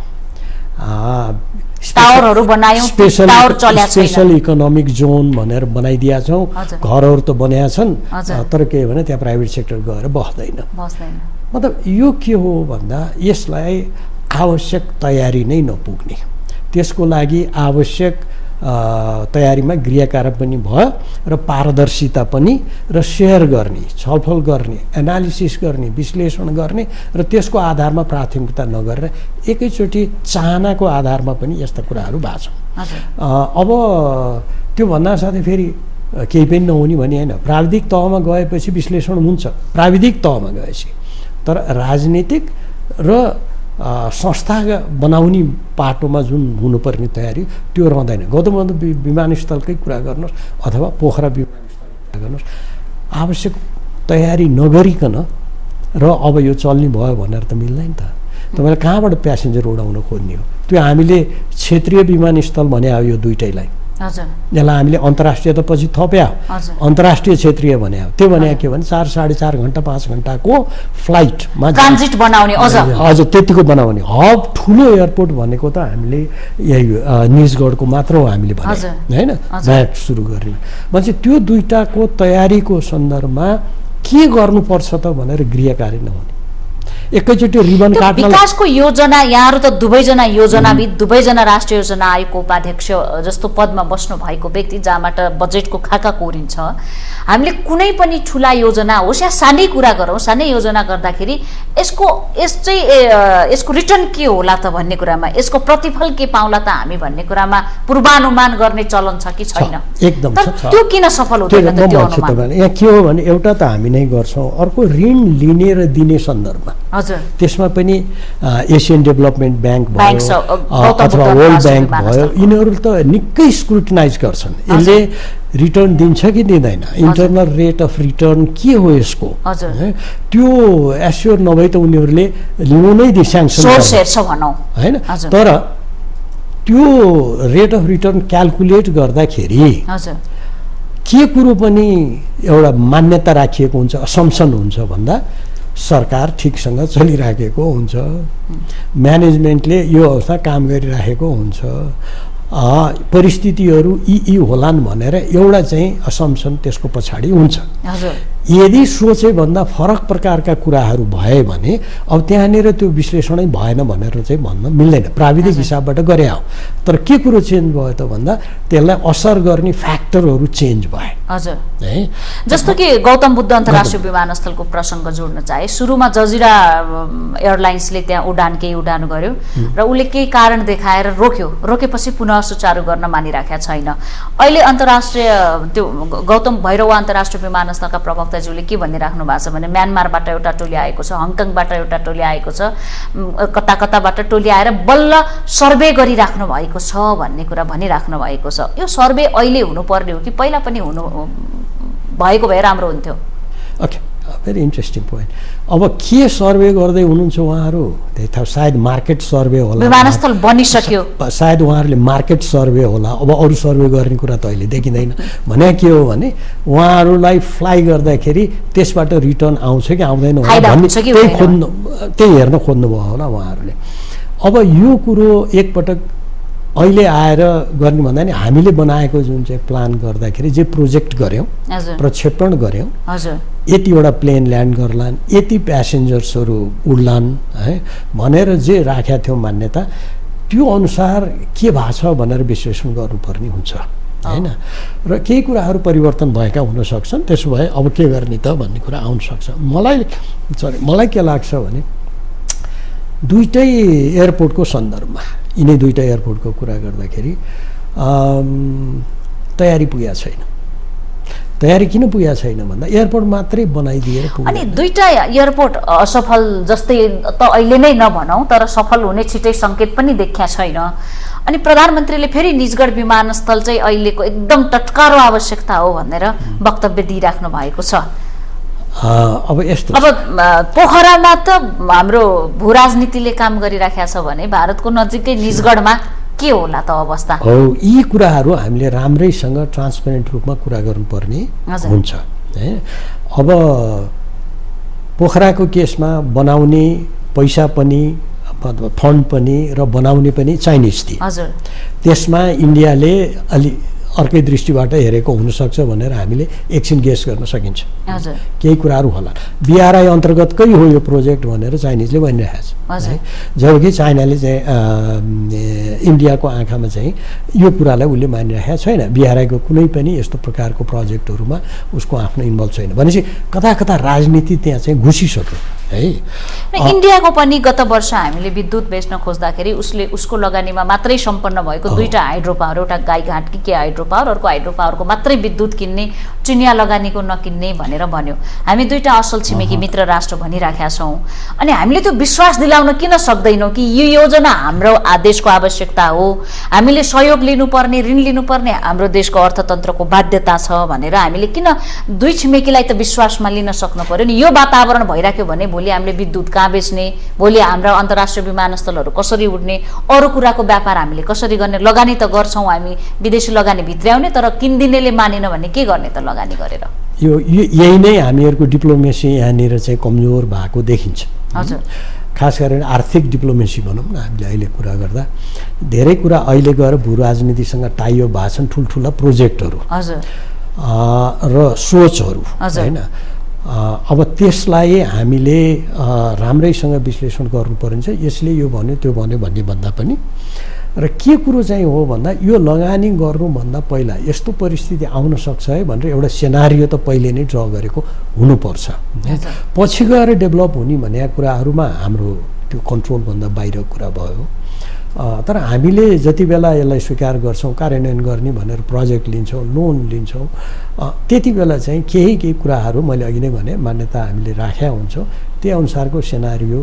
टावरहरू बनायौँ, स्पेशल इकोनोमिक जोन भनेर बनाइदिएका छौँ। घरहरू त बनाएका छन्, तर के भने त्यहाँ प्राइभेट सेक्टर गएर बस्दैन। मतलब यो के हो भन्दा यसलाई आवश्यक तयारी नै नपुग्ने, त्यसको लागि आवश्यक तयारीमा गृहकार्य पनि भयो र पारदर्शिता पनि र सेयर गर्ने, छलफल गर्ने, एनालिसिस गर्ने, विश्लेषण गर्ने र त्यसको आधारमा प्राथमिकता नगरेर एकैचोटि चाहनाको आधारमा पनि यस्ता कुराहरू भएको छ। अब त्योभन्दा साथै फेरि केही पनि नहुने भने होइन, प्राविधिक तहमा गएपछि विश्लेषण हुन्छ प्राविधिक तहमा गएपछि, तर राजनीतिक र संस्था बनाउने पाटोमा जुन हुनुपर्ने तयारी त्यो रहँदैन। गौतम बुद्ध विमानस्थलकै कुरा गर्नुहोस् अथवा पोखरा विमानस्थलकै कुरा गर्नुहोस्, आवश्यक तयारी नगरिकन र अब यो चल्ने भयो भनेर त मिल्दैन त। तपाईँले कहाँबाट प्यासेन्जर उडाउन खोज्ने हो? त्यो हामीले क्षेत्रीय विमानस्थल भने हो यो दुइटैलाई, यसलाई हामीले अन्तर्राष्ट्रिय त पछि थप्या, अन्तर्राष्ट्रिय क्षेत्रीय भने त्यो भने के भने 4-4.5 घन्टा 5 घन्टाको फ्लाइटमा ट्रान्जिट बनाउने अझ त्यतिको बनाउने हब ठुलो एयरपोर्ट भनेको त हामीले यही निजगढको मात्र हो हामीले भने होइन, ब्याट सुरु गर्ने मान्छे। त्यो दुईटाको तयारीको सन्दर्भमा के गर्नुपर्छ त भनेर गृह कार्य नहुने, एकैचोटि रिबन काट्न। विकासको योजना यहाँहरू त दुवैजना योजनाविद, दुवैजना राष्ट्रिय योजना आयोगको उपाध्यक्ष जस्तो पदमा बस्नु भएको व्यक्ति, जहाँबाट बजेटको खाका कोरिन्छ। हामीले कुनै पनि ठुला योजना होस् या सानै कुरा गरौँ, सानै योजना गर्दाखेरि यसको रिटर्न के होला त भन्ने कुरामा, यसको प्रतिफल के पाउला त हामी भन्ने कुरामा पूर्वानुमान गर्ने चलन छ कि छैन? एकदम छ। त्यो किन सफल हुँदैन त त्यो अनुमान? यहाँ के हो भने एउटा त हामी नै गर्छौँ, अर्को ऋण लिने र दिने सन्दर्भमा त्यसमा पनि एसियन डेभलपमेन्ट ब्याङ्क भयो अथवा वर्ल्ड ब्याङ्क भयो, यिनीहरू त निकै स्क्रुटिनाइज गर्छन् यसले रिटर्न दिन्छ कि दिँदैन, इन्टरनल रेट अफ रिटर्न के हो यसको, त्यो एस्योर नभए त उनीहरूले लिनु नै दि स्याङ्सन होइन। तर त्यो रेट अफ रिटर्न क्यालकुलेट गर्दाखेरि के कुरो पनि एउटा मान्यता राखिएको हुन्छ, असम्पसन हुन्छ भन्दा सरकार ठिकसँग चलिराखेको हुन्छ, म्यानेजमेन्टले यो अवस्था काम गरिराखेको हुन्छ, परिस्थितिहरू यी होलान् भनेर एउटा चाहिँ असम्पसन त्यसको पछाडि हुन्छ। यदि सोचे भन्दा फरक प्रकारका कुराहरू भए भने अब त्यहाँनिर त्यो विश्लेषणै भएन भनेर चाहिँ भन्न मिल्दैन, प्राविधिक हिसाबबाट गरे हो। तर के कुरो चेन्ज भयो त भन्दा त्यसलाई असर गर्ने फ्याक्टरहरू चेन्ज भए। है जस्तो कि गौतम बुद्ध अन्तर्राष्ट्रिय विमानस्थलको प्रसङ्ग जोड्न चाहे, सुरुमा जजिरा एयरलाइन्सले त्यहाँ केही उडान गर्यो र उसले केही कारण देखाएर रोकेपछि पुनः सुचारू गर्न मानिराखेका छैन। अहिले अन्तर्राष्ट्रिय त्यो गौतम भैरवा अन्तर्राष्ट्रिय विमानस्थलका प्रवक्ताज्यूले के भनिराख्नु भएको छ भने म्यानमारबाट एउटा टोली आएको छ, हङकङबाट एउटा टोली आएको छ, कता कताबाट टोली आएर बल्ल सर्वे गरिराख्नु भएको छ भन्ने कुरा भनिराख्नु भएको छ। यो सर्वे अहिले हुनुपर्ने हो कि पहिला पनि हुनु भएको भए राम्रो हुन्थ्यो? Okay, very interesting point. अब के सर्वे गर्दै हुनुहुन्छ उहाँहरू? त्यही थाहा, सायद मार्केट सर्वे होला, विमानस्थल बनिसक्यो, सायद उहाँहरूले मार्केट सर्वे होला। अब अरू सर्वे गर्ने कुरा त अहिले देखिँदैन। भने के हो भने उहाँहरूलाई फ्लाइ गर्दाखेरि त्यसबाट रिटर्न आउँछ कि आउँदैन भन्ने त्यही हेर्न खोज्नुभयो होला उहाँहरूले। अब यो कुरो एकपटक अहिले आएर गर्ने भन्दा नि हामीले बनाएको जुन चाहिँ प्लान गर्दाखेरि जे प्रोजेक्ट गऱ्यौँ, प्रक्षेपण गऱ्यौँ, यतिवटा प्लेन ल्यान्ड गर्लान्, यति प्यासेन्जर्सहरू उड्लान् है भनेर जे राखेका थियौँ मान्यता, त्यो अनुसार के भएको छ भनेर विश्लेषण गर्नुपर्ने हुन्छ होइन। र केही कुराहरू परिवर्तन भएका हुन सक्छन्, त्यसो भए अब के गर्ने त भन्ने कुरा आउन सक्छ। मलाई के लाग्छ भने दुईटै एयरपोर्टको सन्दर्भमा, यिनै दुईटा एयरपोर्टको कुरा गर्दाखेरि तयारी पुगेको छैन। तयारी किन पुगेको छैन भन्दा एयरपोर्ट मात्रै बनाइदिएर पुग्यो। अनि दुईटा एयरपोर्ट असफल जस्तै त अहिले नै नभनौँ, तर सफल हुने छिटै सङ्केत पनि देखिया छैन। अनि प्रधानमन्त्रीले फेरि निजगढ विमानस्थल चाहिँ अहिलेको एकदम तत्काल आवश्यकता हो भनेर वक्तव्य दिइराख्नु भएको छ। अब यस्तो, अब पोखरामा त हाम्रो भू राजनीतिले काम गरिराखेको छ भने भारतको नजिकै निजगढमा के होला त अवस्था? हो, यी कुराहरू हामीले राम्रैसँग ट्रान्सपेरेन्ट रूपमा कुरा गर्नुपर्ने हुन्छ है। अब पोखराको केसमा बनाउने पैसा पनि, फन्ड पनि र बनाउने पनि चाइनिज थिए। त्यसमा इन्डियाले अलि अर्कै दृष्टिबाट हेरेको हुनसक्छ भनेर हामीले एकछिन गेस गर्न सकिन्छ। केही कुराहरू होला, बिआरआई अन्तर्गतकै हो यो प्रोजेक्ट भनेर चाइनिजले भनिरहेको छ है, जबकि चाइनाले चाहिँ इन्डियाको आँखामा चाहिँ यो कुरालाई उसले मानिरहेको छैन। बिआरआईको कुनै पनि यस्तो प्रकारको प्रोजेक्टहरूमा उसको आफ्नो इन्भल्भ छैन भनेपछि कता कता राजनीति त्यहाँ चाहिँ घुसिसक्यो। है। इन्डियाको पनि गत वर्ष हामीले विद्युत बेच्न खोज्दाखेरि उसको लगानीमा मात्रै सम्पन्न भएको दुईटा हाइड्रो पावर, एउटा गाईघाट के हाइड्रो पावर, अर्को हाइड्रो पावरको मात्रै विद्युत किन्ने, चिनिया लगानीको नकिन्ने भनेर भन्यो। हामी दुईटा असल छिमेकी मित्र राष्ट्र भनिराखेका छौँ, अनि हामीले त्यो विश्वास दिलाउन किन सक्दैनौँ कि यो योजना हाम्रो देशको आवश्यकता हो, हामीले सहयोग लिनुपर्ने, ऋण लिनुपर्ने हाम्रो देशको अर्थतन्त्रको बाध्यता छ भनेर हामीले किन दुई छिमेकीलाई त विश्वासमा लिन सक्नु पर्यो नि। यो वातावरण भइराख्यो भने भोलि हामीले विद्युत कहाँ बेच्ने, भोलि हाम्रा अन्तर्राष्ट्रिय विमानस्थलहरू कसरी उड्ने, अरू कुराको व्यापार हामीले कसरी गर्ने। लगानी त गर्छौँ हामी, विदेशी लगानी भित्र्याउने, तर किन्दिनेले मानेन भने के गर्ने त लगानी गरेर। यही नै हामीहरूको डिप्लोमेसी यहाँनिर चाहिँ कमजोर भएको देखिन्छ। हजुर, खास गरेर आर्थिक डिप्लोमेसी भनौँ न, हामीले अहिले कुरा गर्दा धेरै कुरा अहिले गएर भू राजनीतिसँग टाइयो भएको छन्, ठुल्ठुला प्रोजेक्टहरू र सोचहरू होइन। अब त्यसलाई हामीले राम्रैसँग विश्लेषण गर्नुपर्ने। यसले यो भन्यो त्यो भन्यो भन्ने भन्दा पनि र के कुरो चाहिँ हो भन्दा यो लगानी गर्नुभन्दा पहिला यस्तो परिस्थिति आउन सक्छ है भनेर एउटा सेनारियो त पहिले नै ड्र गरेको हुनुपर्छ। पछि गएर डेभलप हुने भन्ने कुराहरूमा हाम्रो त्यो कन्ट्रोलभन्दा बाहिर कुरा भयो। तर हामीले जति बेला यसलाई स्वीकार गर्छौँ, कार्यान्वयन गर्ने भनेर प्रोजेक्ट लिन्छौँ, लोन लिन्छौँ, त्यति बेला चाहिँ केही कुराहरू मैले अघि नै भने मान्यता हामीले राखेका हुन्छौँ। त्यही अनुसारको सेनारियो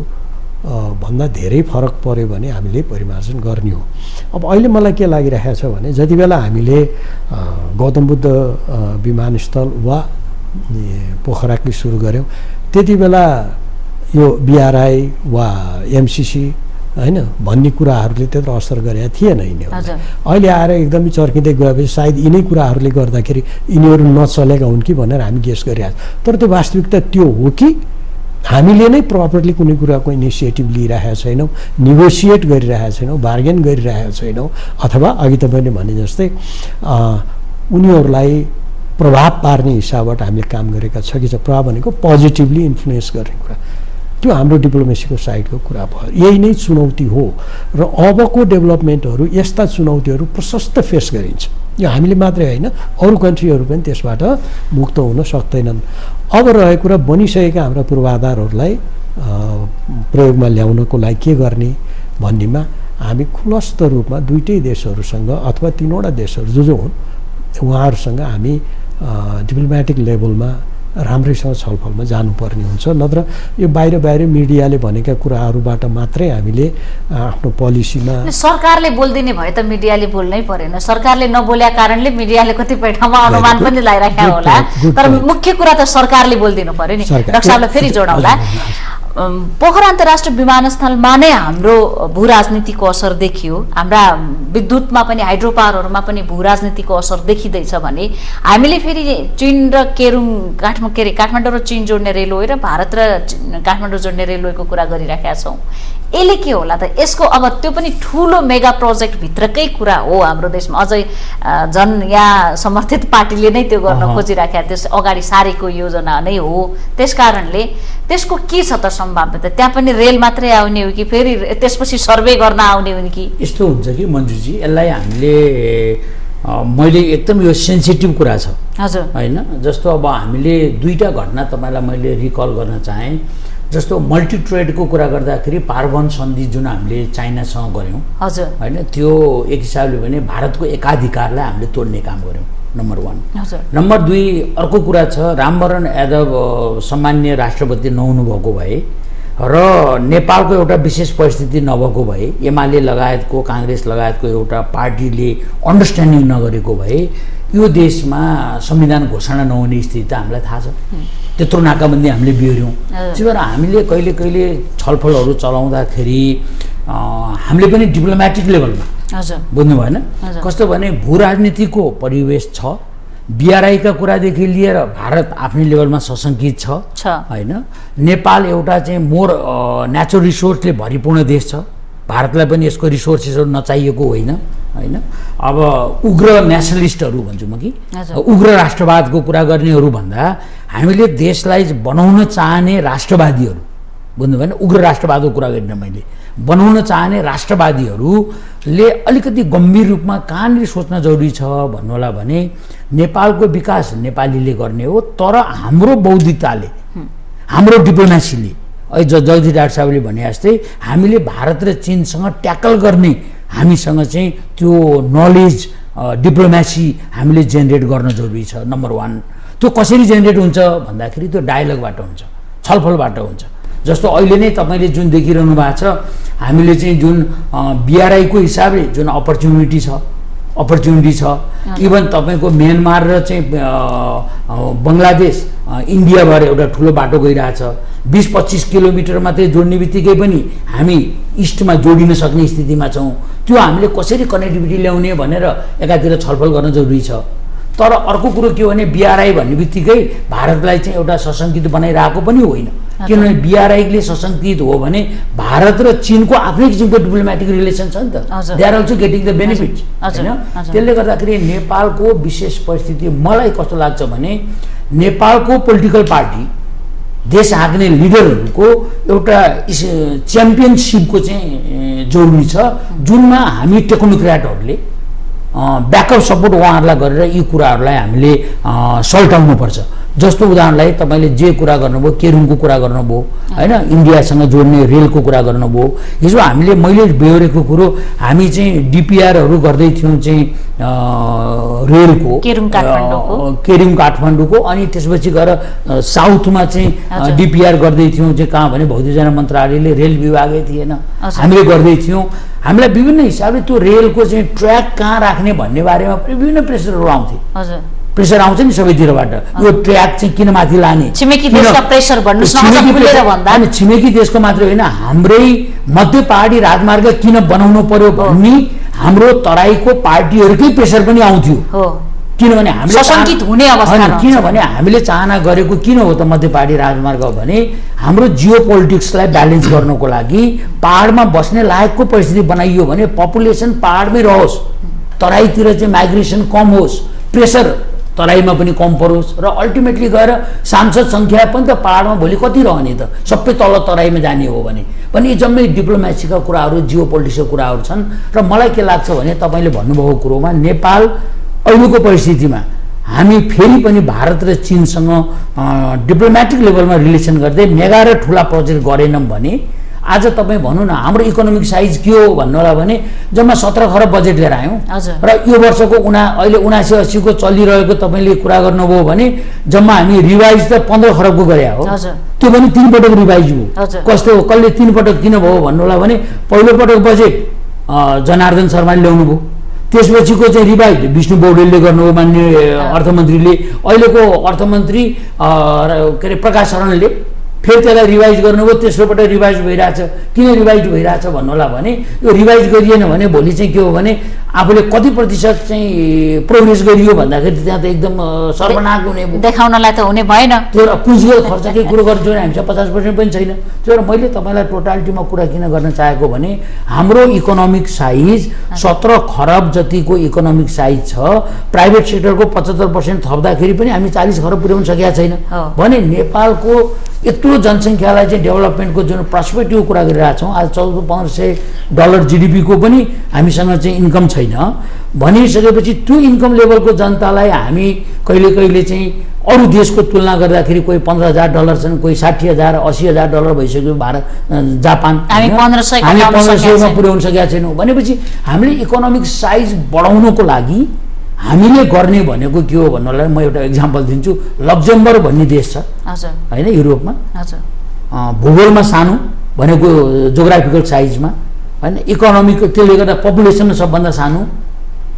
भन्दा धेरै फरक पऱ्यो भने हामीले परिमार्जन गर्ने हो। अब अहिले मलाई के लागिरहेको छ भने जति बेला हामीले गौतम बुद्ध विमानस्थल वा पोखराकै सुरु गऱ्यौँ, त्यति बेला यो बिआरआई वा एमसिसी होइन भन्ने कुराहरूले त्यत्रो असर गरेका थिएन यिनीहरू। अहिले आएर एकदमै चर्किँदै गएपछि सायद यिनै कुराहरूले गर्दाखेरि यिनीहरू नचलेका हुन् कि भनेर हामी गेस गरिरहेको छौँ। तर त्यो वास्तविकता त्यो हो कि हामीले नै प्रपरली कुनै कुराको इनिसिएटिभ लिइरहेका छैनौँ, निगोसिएट गरिरहेका छैनौँ, बार्गेन गरिरहेका छैनौँ, अथवा अघि तपाईँले भने जस्तै उनीहरूलाई प्रभाव पार्ने हिसाबबाट हामीले काम गरेका छ कि प्रभाव भनेको पोजिटिभली इन्फ्लुएन्स गर्ने कुरा, त्यो हाम्रो डिप्लोमेसीको साइडको कुरा भयो। यही नै चुनौती हो र अबको डेभलपमेन्टहरू यस्ता चुनौतीहरू प्रशस्त फेस गरिन्छ। यो हामीले मात्रै होइन, अरू कन्ट्रीहरू पनि त्यसबाट मुक्त हुन सक्दैनन्। अब रहेको कुरा बनिसकेका हाम्रा पूर्वाधारहरूलाई प्रयोगमा ल्याउनको लागि के गर्ने भन्नेमा हामी खुलस्त रूपमा दुईटै देशहरूसँग अथवा तीनवटा देशहरू जो हुन् उहाँहरूसँग हामी डिप्लोमेटिक लेभलमा राम्रैसँग छलफलमा जानुपर्ने हुन्छ। नत्र यो बाहिर मिडियाले भनेका कुराहरूबाट मात्रै हामीले आफ्नो पोलिसीमा सरकारले बोलिदिने भए त मिडियाले बोल्नै परेन। सरकारले नबोल्या कारणले मिडियाले कतिपय ठाउँमा अनुमान पनि लगाइराखेको होला, तर मुख्य कुरा त सरकारले बोलिदिनु पर्यो नि। डाक्टर साहबलाई फेरि जोडौँला, पोखरा अन्तर्राष्ट्रिय विमानस्थलमा नै हाम्रो भू राजनीतिको असर देखियो, हाम्रा विद्युतमा पनि हाइड्रो पावरहरूमा पनि भू राजनीतिको असर देखिँदैछ भने हामीले फेरि चीन र काठमाडौँ र चीन जोड्ने रेलवे र भारत र काठमाडौँ जोड्ने रेलवेको कुरा गरिराखेका छौँ। यसले के होला त? यसको अब त्यो पनि ठुलो मेगा प्रोजेक्ट भित्रकै कुरा हो हाम्रो देशमा। अझै झन् यहाँ समर्थित पार्टीले नै त्यो गर्न खोजिराखेका, त्यस अगाडि सारेको योजना नै हो। त्यसकारणले त्यसको के छ त सम्भाव्यता? त्यहाँ पनि रेल मात्रै आउने हो कि फेरि त्यसपछि सर्वे गर्न आउने हो कि? यस्तो हुन्छ कि मन्जुजी, यसलाई हामीले मैले एकदम यो सेन्सिटिभ कुरा छ हजुर होइन। जस्तो अब हामीले दुईटा घटना तपाईँलाई मैले रिकल गर्न चाहेँ। जस्तो मल्टी ट्रेडको कुरा गर्दाखेरि पारवन सन्धि जुन हामीले चाइनासँग गऱ्यौँ हजुर होइन, त्यो एक हिसाबले भने भारतको एकाधिकारलाई हामीले तोड्ने काम गऱ्यौँ, नम्बर 1। नम्बर 2 अर्को कुरा छ, रामवरण यादव सामान्य राष्ट्रपति नहुनु भएको भए र नेपालको एउटा विशेष परिस्थिति नभएको भए, एमाले लगायतको काङ्ग्रेस लगायतको एउटा पार्टीले अन्डरस्ट्यान्डिङ नगरेको भए यो देशमा संविधान घोषणा नहुने स्थिति त हामीलाई थाहा छ। त्यत्रो नाकाबन्दी हामीले बिहोऱ्यौँ। त्यही भएर हामीले कहिले कहिले छलफलहरू चलाउँदाखेरि हामीले पनि डिप्लोमेटिक लेभलमा बुझ्नु भएन, कस्तो भने भू राजनीतिको परिवेश छ, बिआरआईका कुरादेखि लिएर भारत आफ्नै लेभलमा सशङ्कित छ होइन। नेपाल एउटा चाहिँ मोर नेचुरल रिसोर्सले भरिपूर्ण देश छ, भारतलाई पनि यसको रिसोर्सेसहरू नचाहिएको होइन होइन। अब उग्र नेसनलिस्टहरू भन्छु म कि उग्र राष्ट्रवादको कुरा गर्नेहरू भन्दा हामीले देशलाई बनाउन चाहने राष्ट्रवादीहरू, बुझ्नु भएन, उग्र राष्ट्रवादको कुरा गरिनँ मैले, बनाउन चाहने राष्ट्रवादीहरूले अलिकति गम्भीर रूपमा कहाँनिर सोच्न जरुरी छ भन्नु होला भने नेपालको विकास नेपालीले गर्ने हो, तर हाम्रो बौद्धिकताले हाम्रो डिप्लोमेसीले जगदीश डाक्टर साहबले भने जस्तै हामीले भारत र चीनसँग ट्याकल गर्ने हामीसँग चाहिँ त्यो नलेज डिप्लोमेसी हामीले जेनेरेट गर्न जरुरी छ। नम्बर 1 त्यो कसरी जेनेरेट हुन्छ भन्दाखेरि त्यो डायलगबाट हुन्छ, छलफलबाट हुन्छ। जस्तो अहिले नै तपाईँले जुन देखिरहनु भएको छ, हामीले चाहिँ जुन BRI को हिसाबले जुन अपर्च्युनिटी छ, इभन तपाईँको म्यानमार र चाहिँ बङ्गलादेश इन्डिया भएर एउटा ठुलो बाटो गइरहेछ। 20-25 किलोमिटर मात्रै जोड्ने बित्तिकै पनि हामी इस्टमा जोडिन सक्ने स्थितिमा छौँ। त्यो हामीले कसरी कनेक्टिभिटी ल्याउने भनेर एकातिर छलफल गर्न जरुरी छ। तर अर्को कुरो के हो भने BRI भन्ने बित्तिकै भारतलाई चाहिँ एउटा सशङ्कित बनाइरहेको पनि होइन, किनभने BRI ले सशङ्कित हो भने भारत र चीनको आफ्नै किसिमको डिप्लोमेटिक रिलेसन छ नि त, they are also getting the benefits हैन। त्यसले गर्दाखेरि नेपालको विशेष परिस्थिति मलाई कस्तो लाग्छ भने नेपालको पोलिटिकल पार्टी देश हाँक्ने लिडरहरूको एउटा च्याम्पियनसिपको चाहिँ जरुरी छ, जुनमा हामी टेक्नोक्र्याटहरूले ब्याकअप सपोर्ट उहाँहरूलाई गरेर यी कुराहरूलाई हामीले सल्टाउनुपर्छ। जस्तो उदाहरणलाई तपाईँले जे कुरा गर्नुभयो, केरुङको कुरा गर्नुभयो हैन, इन्डियासँग जोड्ने रेलको कुरा गर्नुभयो। हिजो हामीले मैले बेहोरेको कुरो हामी चाहिँ DPRहरू गर्दै थियौँ चाहिँ रेलको केरुङ काठमाडौँको, अनि त्यसपछि गएर साउथमा चाहिँ DPR गर्दै थियौँ चाहिँ कहाँ भने भौतिकजना मन्त्रालयले रेल विभागै थिएन, हामीले गर्दै थियौँ। हामीलाई विभिन्न हिसाबले त्यो रेलको चाहिँ ट्र्याक कहाँ राख्ने भन्ने बारेमा विभिन्न प्रेसरहरू आउँथे, प्रेसर आउँछ नि सबैतिरबाट, यो ट्र्याक चाहिँ किन माथि लाने, छिमेकी देशका प्रेसर भन्नुस् न खुलेर भन्दा, अनि छिमेकी देशको मात्रै होइन हाम्रै मध्य पहाडी राजमार्ग किन बनाउनु पर्यो भन्ने हाम्रो तराईको पार्टीहरूकै प्रेसर पनि आउँथ्यो। किनभने हामीले सशङ्कित हुने अवस्था, किनभने हामीले चाहना गरेको किन हो त मध्य पहाडी राजमार्ग भने हाम्रो जियो पोलिटिक्सलाई ब्यालेन्स गर्नको लागि पहाडमा बस्ने लायकको परिस्थिति बनाइयो भने पपुलेसन पहाडमै रहोस्, तराईतिर चाहिँ माइग्रेसन कम होस्, प्रेसर तराईमा पनि कम परोस्, र अल्टिमेटली गएर सांसद सङ्ख्या पनि त पहाडमा भोलि कति रहने त, सबै तल तराईमा जाने हो भने पनि जम्मै डिप्लोमेसीका कुराहरू जियो पोलिटिक्सका कुराहरू छन्। र मलाई के लाग्छ भने तपाईँले भन्नुभएको कुरोमा नेपाल अहिलेको परिस्थितिमा हामी फेरि पनि भारत र चीनसँग डिप्लोमेटिक लेभलमा रिलेसन गर्दै मेगा र ठुला प्रोजेक्ट गरेनौँ भने आज तपाईँ भनौँ न हाम्रो इकोनोमिक साइज के हो भन्नु होला भने जम्मा 17 खरब बजेट लिएर आयौँ, र यो वर्षको अहिले 79-80 को चलिरहेको तपाईँले कुरा गर्नुभयो भने जम्मा हामी रिभाइज त 15 खरबको गरे हो, त्यो पनि 3 पटक रिभाइज भयो। कस्तो हो, कसले 3 पटक किन भयो भन्नु होला भने पहिलो पटक बजेट जनार्दन शर्माले ल्याउनु भयो, त्यसपछिको चाहिँ रिभाइज विष्णु पौडेलले गर्नुभयो मान्य अर्थमन्त्रीले, अहिलेको अर्थमन्त्री के अरे प्रकाश शरणले फेरि त्यसलाई रिभाइज गर्नुभयो, तेस्रो पटक रिभाइज भइरहेछ। किन रिभाइज भइरहेछ भन्नु होला भने यो रिभाइज गरिएन भने भोलि चाहिँ के हो भने आफूले कति प्रतिशत चाहिँ प्रोग्रेस गरियो भन्दाखेरि त्यहाँ त एकदम सर्वनाश हुने, देखाउनलाई त हुने भएन। त्यो पुँजीगत खर्चकै कुरो गर्छु भने हामीसँग 50% पनि छैन। त्यो मैले तपाईँलाई टोटालिटीमा कुरा किन गर्न चाहेको भने हाम्रो इकोनोमिक साइज 17 खरब जतिको इकोनोमिक साइज छ, प्राइभेट सेक्टरको 75% थप्दाखेरि पनि हामी 40 खरब पुर्याउन सकेका छैन भने नेपालको यत्रो जनसङ्ख्यालाई चाहिँ डेभलपमेन्टको जुन पर्सपेक्टिभ कुरा गरिरहेका छौँ, आज $1400 GDP को पनि हामीसँग चाहिँ इन्कम छैन भनिसकेपछि त्यो इन्कम लेभलको जनतालाई हामी कहिले कहिले चाहिँ अरू देशको तुलना गर्दाखेरि कोही $15,000 छन्, कोही $60,000 $80,000 भइसक्यो भारत जापान, हामी 1500मा पुर्याउन सकेका छैनौँ भनेपछि हामीले इकोनोमिक साइज बढाउनको लागि हामीले गर्ने भनेको के हो भन्नुलाई म एउटा एक्जाम्पल दिन्छु। लक्जमबर्ग भन्ने देश छ हैन युरोपमा, भूगोलमा सानो भनेको जोग्राफिकल साइजमा हैन, इकोनोमिक त्यसले गर्दा पपुलेसन सबभन्दा सानो,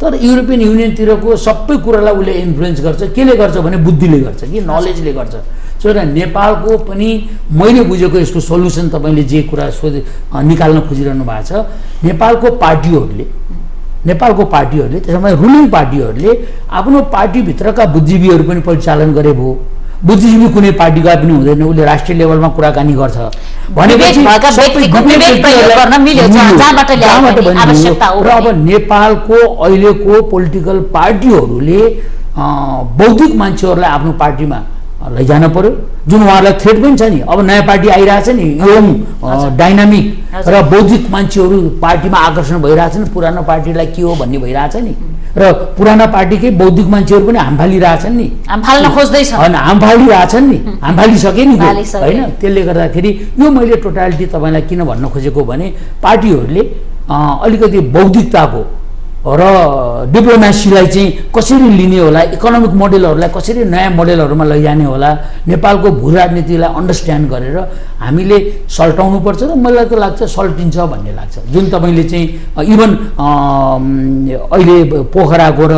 तर युरोपियन युनियनतिरको सबै कुरालाई उसले इन्फ्लुएन्स गर्छ। केले गर्छ भने बुद्धिले गर्छ कि नलेजले गर्छ। सो नेपालको पनि मैले बुझेको यसको सोल्युसन तपाईँले जे कुरा निकाल्न खोजिरहनु भएको छ, नेपालको पार्टीहरूले त्यसमा रुलिङ पार्टीहरूले आफ्नो पार्टीभित्रका बुद्धिजीवीहरू पनि परिचालन गरे भयो। बुद्धिजीवी कुनै पार्टीका पनि हुँदैन, उसले राष्ट्रिय लेभलमा कुराकानी गर्छ भनेपछि र अब नेपालको अहिलेको पोलिटिकल पार्टीहरूले बौद्धिक मान्छेहरूलाई आफ्नो पार्टीमा लैजान पर्यो, जुन उहाँहरूलाई थ्रेट पनि छ नि। अब नयाँ पार्टी आइरहेछ नि, यङ डाइनामिक र बौद्धिक मान्छेहरू पार्टीमा आकर्षण भइरहेछन्, पुरानो पार्टीलाई के हो भन्ने भइरहेछ नि, र र पुराना पार्टीकै बौद्धिक मान्छेहरू पनि हाम फालिरहेछन् नि, हाम फाल्न खोज्दैछ, होइन हाम फालिरहेछन् नि, हाम फालिसके नि फालिसके। होइन। त्यसले गर्दाखेरि यो मैले टोटालिटी तपाईँलाई किन भन्न खोजेको भने पार्टीहरूले अलिकति बौद्धिकताको र डिप्लोमेसीलाई चाहिँ कसरी लिने होला, इकोनोमिक मोडेलहरूलाई कसरी नयाँ मोडेलहरूमा लैजाने होला, नेपालको भू राजनीतिलाई अन्डरस्ट्यान्ड गरेर हामीले सल्टाउनुपर्छ र मलाई त लाग्छ सल्टिन्छ भन्ने लाग्छ। जुन तपाईँले चाहिँ इभन अहिले पोखराको र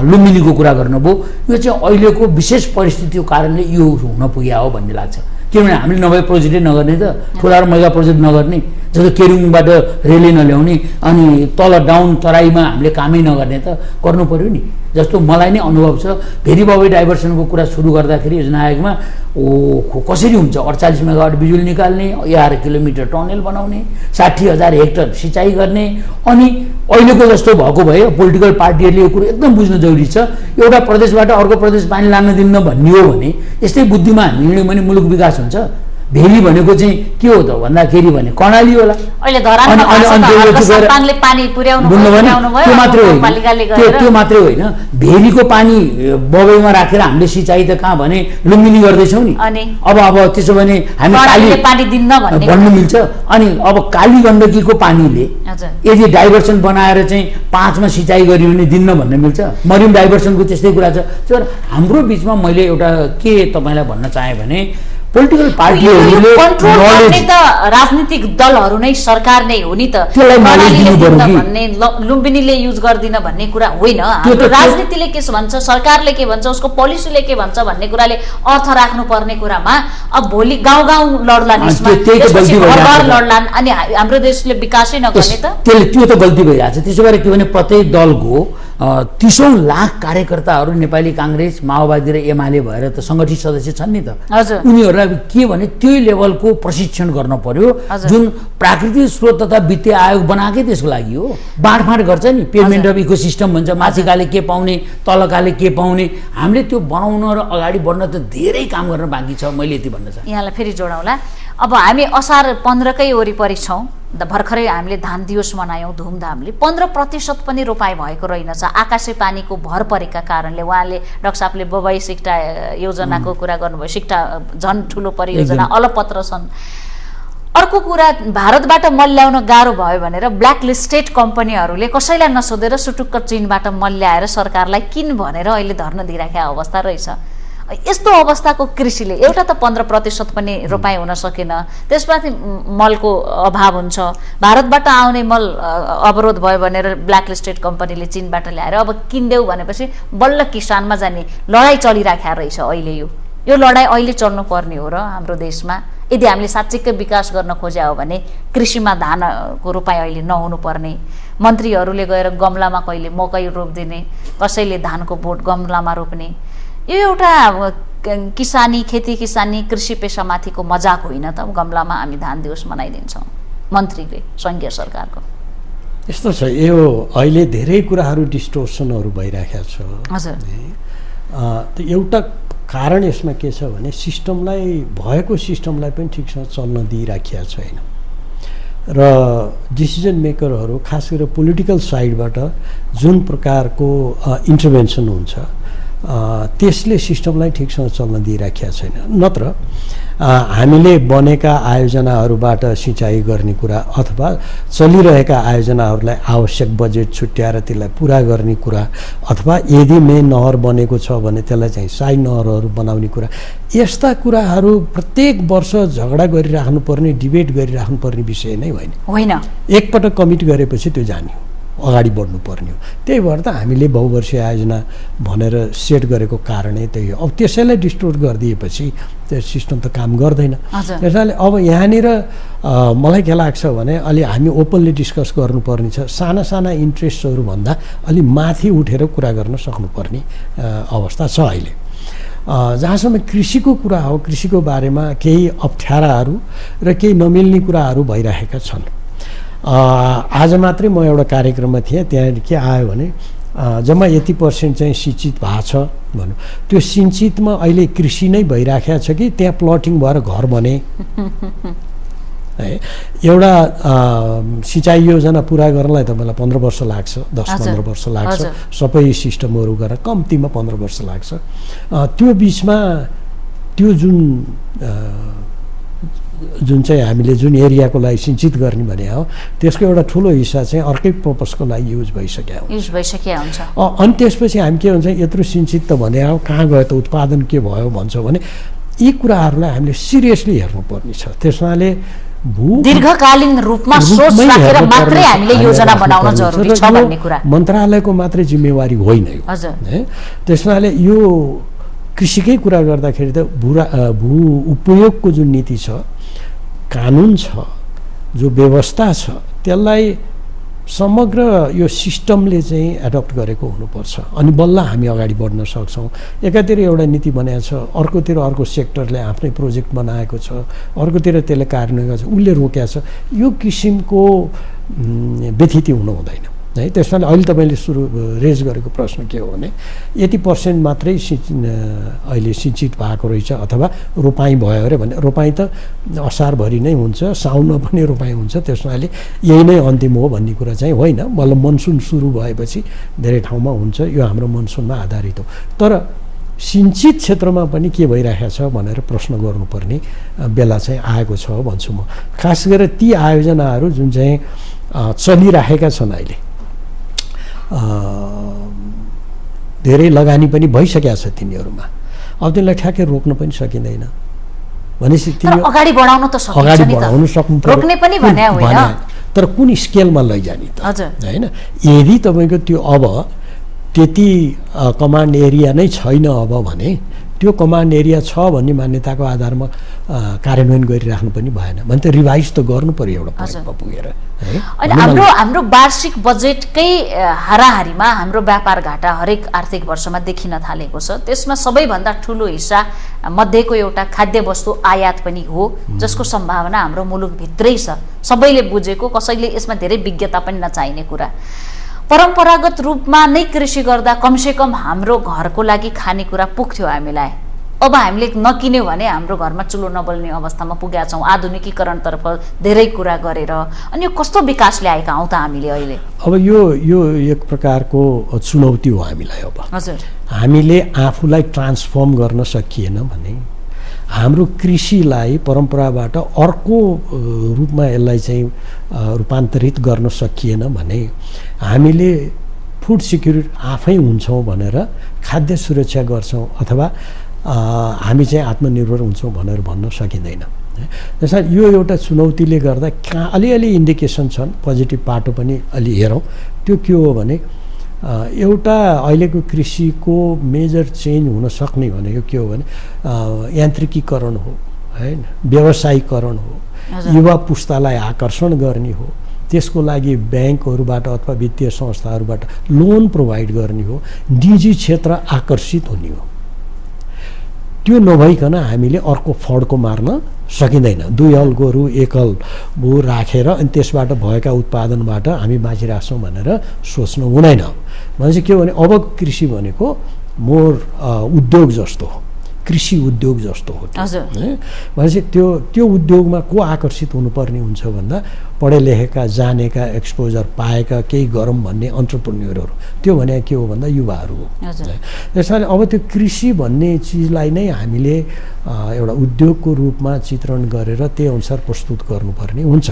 लुम्बिनीको कुरा गर्नुभयो, यो चाहिँ अहिलेको विशेष परिस्थितिको कारणले यो हुन पुग्यो हो भन्ने लाग्छ। किनभने हामीले नभए प्रोजेक्टै नगर्ने त, ठुला र मेगा प्रोजेक्ट नगर्ने, जस्तो केरुङबाट रेलै नल्याउने अनि तल डाउन तराईमा हामीले कामै नगर्ने त गर्नु पर्यो नि। जस्तो मलाई नै अनुभव छ, भेरी बाबे डाइभर्सनको कुरा सुरु गर्दाखेरि योजना आयोगमा कसरी हुन्छ 48 मेगावाट बिजुली निकाल्ने, 11 किलोमिटर टनेल बनाउने, 60,000 हेक्टर सिँचाइ गर्ने, अनि अहिलेको जस्तो भएको भए पोलिटिकल पार्टीहरूले यो कुरो एकदम बुझ्न जरुरी छ। एउटा प्रदेशबाट अर्को प्रदेश पानी लान दिन्न भन्ने हो भने यस्तै बुद्धिमा हामी हिँड्यौँ भने मुलुक विकास हुन्छ। भेरी भनेको चाहिँ के हो त भन्दाखेरि भने कर्णाली होला, अहिले धरानमा पानीले पानी पुर्याउनु भयो, त्यो मात्रै होइन, भेरीको पानी बबैमा राखेर हामीले सिँचाइ त कहाँ भने लुम्बिनी गर्दैछौँ नि। अब त्यसो भने हामी पानी दिन्न भन्नु मिल्छ। अनि अब काली गण्डकीको पानीले यदि डाइभर्सन बनाएर चाहिँ 5 मा सिँचाइ गरियो भने दिन्न भन्न मिल्छ। मरियम डाइभर्सनको त्यस्तै कुरा छ। तर हाम्रो बिचमा मैले एउटा के तपाईँलाई भन्न चाहेँ भने पोलिटिकल पार्टीहरूले राजनीतिक दलहरू नै सरकार नै हो नि त, लुम्बिनीले युज गर्दिन भन्ने कुरा होइन। हाम्रो राजनीतिले के भन्छ, सरकारले के भन्छ, उसको पोलिसीले के भन्छ भन्ने कुराले अर्थ राख्नु पर्ने कुरामा अब भोलि गाउँ गाउँ लड्लान्, घर लड्लान्, अनि हाम्रो देशले विकासै नगर्ने त त्यो त गल्ती भइरहेछ। त्यसो भएर के भने प्रत्येक दलको 30औं लाख कार्यकर्ताहरू नेपाली काङ्ग्रेस, माओवादी र एमाले भएर त सङ्गठित सदस्य छन् नि त। उनीहरूलाई के भने त्यही लेभलको प्रशिक्षण गर्न पर्यो, जुन प्राकृतिक स्रोत तथा वित्तीय आयोग बनाएकै त्यसको लागि हो। बाँडफाँड गर्छ नि, पेमेन्ट अफ इकोसिस्टम भन्छ, माथिकाले के पाउने तलकाले के पाउने, हामीले त्यो बनाउन र अगाडि बढ्न त धेरै काम गर्न बाँकी छ। मैले यति भन्न चाहन्छु। यहाँलाई फेरि जोडौँला, अब हामी असार 15 कै वरिपरि छौँ, भर्खरै हामीले धान दिवस मनायौँ धुमधामले। 15% पनि रोपाइ भएको रहेनछ आकाशे पानीको भर परेका कारणले। उहाँले डाक्टर साहबले बबाई सिक्टा योजनाको कुरा गर्नुभयो, सिक्टा झन् ठुलो परियोजना अलपत्र छन्। अर्को कुरा, भारतबाट मल ल्याउन गाह्रो भयो भनेर ब्ल्याक लिस्टेड कम्पनीहरूले कसैलाई नसोधेर सुटुक्क चीनबाट मल ल्याएर सरकारलाई किन भनेर अहिले धर्न दिइराखेको अवस्था रहेछ। यस्तो अवस्थाको कृषिले एउटा त 15% पनि रोपाइ हुन सकेन, त्यसमाथि मलको अभाव हुन्छ। भारतबाट आउने मल अवरोध भयो भनेर ब्ल्याक लिस्टेड कम्पनीले चीनबाट ल्याएर अब किन्देऊ भनेपछि बल्ल किसानमा जाने लडाइँ चलिराखेको रहेछ अहिले। यो लडाइँ अहिले चल्नु पर्ने हो र हाम्रो देशमा यदि हामीले साँच्चैकै विकास गर्न खोज्या हो भने कृषिमा धानको रोपाइ अहिले नहुनु पर्ने। मन्त्रीहरूले गएर गमलामा कहिले मकै रोपिदिने, कसैले धानको बोट गमलामा रोप्ने, यो एउटा किसानी, खेती किसानी, कृषि पेसामाथिको मजाक होइन त। गमलामा हामी धान दिवस मनाइदिन्छौँ, मन्त्रीले, सङ्घीय सरकारको यस्तो छ। यो अहिले धेरै कुराहरू डिस्टोर्सनहरू भइरहेको छ। हजुर, एउटा कारण यसमा के छ भने सिस्टमलाई, भएको सिस्टमलाई पनि ठिकसँग चल्न दिइराखेको छैन र डिसिजन मेकरहरू खास गरेर पोलिटिकल साइडबाट जुन प्रकारको इन्टरभेन्सन हुन्छ त्यसले सिस्टमलाई ठिकसँग चल्न दिइराखेको छैन। नत्र हामीले बनेका आयोजनाहरूबाट सिँचाइ गर्ने कुरा अथवा चलिरहेका आयोजनाहरूलाई आवश्यक बजेट छुट्याएर त्यसलाई पुरा गर्ने कुरा, अथवा यदि मेन नहर बनेको छ भने त्यसलाई चाहिँ साइड नहरहरू बनाउने कुरा, यस्ता कुराहरू प्रत्येक वर्ष झगडा गरिराख्नुपर्ने, डिबेट गरिराख्नुपर्ने विषय नै होइन। एकपटक कमिट गरेपछि त्यो जाने हो, अगाडि बढ्नुपर्ने हो। त्यही भएर त हामीले बहुवर्षीय आयोजना भनेर सेट गरेको कारणै त्यही हो। अब त्यसैलाई डिस्टोर्ट गरिदिएपछि त्यो सिस्टम त काम गर्दैन। त्यसैले अब यहाँनिर मलाई के लाग्छ भने अलि हामी ओपनली डिस्कस गर्नुपर्ने छ। साना साना इन्ट्रेस्टहरूभन्दा अलि माथि उठेर कुरा गर्न सक्नुपर्ने अवस्था छ अहिले। जहाँसम्म कृषिको कुरा हो, कृषिको बारेमा केही अप्ठ्याराहरू र केही नमिल्ने कुराहरू भइरहेका छन्। आज मात्रै म एउटा कार्यक्रममा थिएँ, त्यहाँ के आयो भने जम्मा यति % चाहिँ सिंचित भएको छ भनौँ। त्यो सिंचितमा अहिले कृषि नै भइराखेको छ कि त्यहाँ प्लटिङ भएर घर बने है। एउटा सिँचाइ योजना पुरा गर्नलाई तपाईँलाई 15 वर्ष लाग्छ, 10-15 वर्ष लाग्छ, सबै सिस्टमहरू गरेर कम्तीमा 15 वर्ष लाग्छ। त्यो बिचमा त्यो जुन चाहिँ हामीले जुन एरियाको लागि सिंचित गर्ने भने हो त्यसको एउटा ठुलो हिस्सा चाहिँ अर्कै पर्पसको लागि युज भइसक्यो हुन्छ। अनि त्यसपछि हामी के हुन्छ, यत्रो सिंचित त भने हो, कहाँ गयो त, उत्पादन के भयो भन्छ भने यी कुराहरूलाई हामीले सिरियसली हेर्नुपर्ने छ। त्यसमाले दीर्घकालीन रूपमा सोच राखेर मात्रै हामीले योजना बनाउन जरुरी छ भन्ने कुरा मन्त्रालयको मात्रै जिम्मेवारी होइन यो, है। त्यसमाले यो कृषिकै कुरा गर्दाखेरि त भू उपयोगको जुन नीति छ, कानुन छ, जो व्यवस्था छ, त्यसलाई समग्र यो सिस्टमले चाहिँ एडप्ट गरेको हुनुपर्छ। अनि बल्ल हामी अगाडि बढ्न सक्छौँ। एकातिर एउटा नीति बनाएको छ, अर्कोतिर अर्को सेक्टरले आफ्नै प्रोजेक्ट बनाएको छ, अर्कोतिर त्यसले कार्यान्वयन गर्छ, उसले रोकेको छ। यो किसिमको व्यथिति हुनु हुँदैन, है। त्यसमाले अहिले तपाईँले रेज गरेको प्रश्न के हो भने 80% मात्रै अहिले सिंचित भएको रहेछ अथवा रोपाइँ भयो अरे भने, रोपाइँ त असारभरि नै हुन्छ, साउनमा पनि रोपाइँ हुन्छ, त्यसमाले यही नै अन्तिम हो भन्ने कुरा चाहिँ होइन। बल्ल मनसुन सुरु भएपछि धेरै ठाउँमा हुन्छ, यो हाम्रो मनसुनमा आधारित हो। तर सिंचित क्षेत्रमा पनि के भइरहेको छ भनेर प्रश्न गर्नुपर्ने बेला चाहिँ आएको छ भन्छु म। खास गरेर ती आयोजनाहरू जुन चाहिँ चलिरहेका छन् अहिले, धेरै लगानी पनि भइसकेको छ तिनीहरूमा, अब तिनीलाई ठ्याक्कै रोक्न पनि सकिँदैन। भनेपछि तिनीहरू अगाडि बढाउन त सकिन्छ, अगाडि बढाउन सक्नु, रोक्ने पनि भने होइन, तर कुन स्केलमा लैजाने त, होइन। यदि तपाईँको त्यो अब त्यति कमान्ड एरिया नै छैन अब भने त्यो कमान्ड एरिया छ भन्ने मान्यताको आधारमा कार्यान्वयन गरिराख्नु पनि भएन भने त रिभाइज त गर्नु पर्यो एउटा पोइन्टमा पुगेर, है। अनि हाम्रो वार्षिक बजेटकै हाराहारीमा हाम्रो व्यापार घाटा हरेक आर्थिक वर्षमा देखिन थालेको छ। त्यसमा सबैभन्दा ठुलो हिस्सा मध्येको एउटा खाद्य वस्तु आयात पनि हो, जसको सम्भावना हाम्रो मुलुकभित्रै छ, सबैले बुझेको, कसैले यसमा धेरै विज्ञता पनि नचाहिने कुरा। परम्परागत रूपमा नै कृषि गर्दा कमसेकम हाम्रो घरको लागि खानेकुरा पुग्थ्यो हामीलाई। अब हामीले नकिन्यो भने हाम्रो घरमा चुलो नबल्ने अवस्थामा पुगेका छौँ, आधुनिकीकरणतर्फ धेरै कुरा गरेर। अनि यो कस्तो विकास ल्याएका हौँ त हामीले अहिले? अब यो एक प्रकारको चुनौती हो हामीलाई। अब हजुर, हामीले आफूलाई ट्रान्सफर्म गर्न सकिएन भने, हाम्रो कृषिलाई परम्पराबाट अर्को रूपमा यसलाई चाहिँ रूपान्तरित गर्न सकिएन भने हामीले फुड सिक्युरिटी आफै हुन्छौँ भनेर खाद्य सुरक्षा गर्छौँ अथवा हामी चाहिँ आत्मनिर्भर हुन्छौँ भनेर भन्न सकिँदैन। त्यसैले यो एउटा चुनौतीले गर्दा कहाँ अलिअलि इन्डिकेसन छन्, पोजिटिभ पाटो पनि अलि हेरौँ। त्यो के हो भने एउटा अहिलेको कृषिको मेजर चेन्ज हुन सक्ने भनेको के हो भने यान्त्रिकीकरण हो, हैन, व्यवसायीकरण हो, युवा पुस्तालाई आकर्षण गर्ने हो, त्यसको लागि ब्याङ्कहरूबाट अथवा वित्तीय संस्थाहरूबाट लोन प्रोभाइड गर्ने हो, निजी क्षेत्र आकर्षित हुने हो। त्यो नभइकन हामीले अर्को फड्को मार्न सकिँदैन। 2 हल गोरु 1 हल भू राखेर अनि त्यसबाट भएका उत्पादनबाट हामी बाँचिरहेछौँ भनेर सोच्नु हुँदैन। भनेपछि के हो भने अब कृषि भनेको मोर उद्योग जस्तो हो, कृषि उद्योग जस्तो हो। भनेपछि त्यो उद्योगमा को आकर्षित हुनुपर्ने हुन्छ भन्दा पढे लेखेका, जानेका, एक्सपोजर पाएका, केही गरौँ भन्ने अन्टरप्रेन्योरहरू, त्यो भने के हो भन्दा युवाहरू हो। त्यसैले अब त्यो कृषि भन्ने चिजलाई नै हामीले एउटा उद्योगको रूपमा चित्रण गरेर त्यही अनुसार प्रस्तुत गर्नुपर्ने हुन्छ।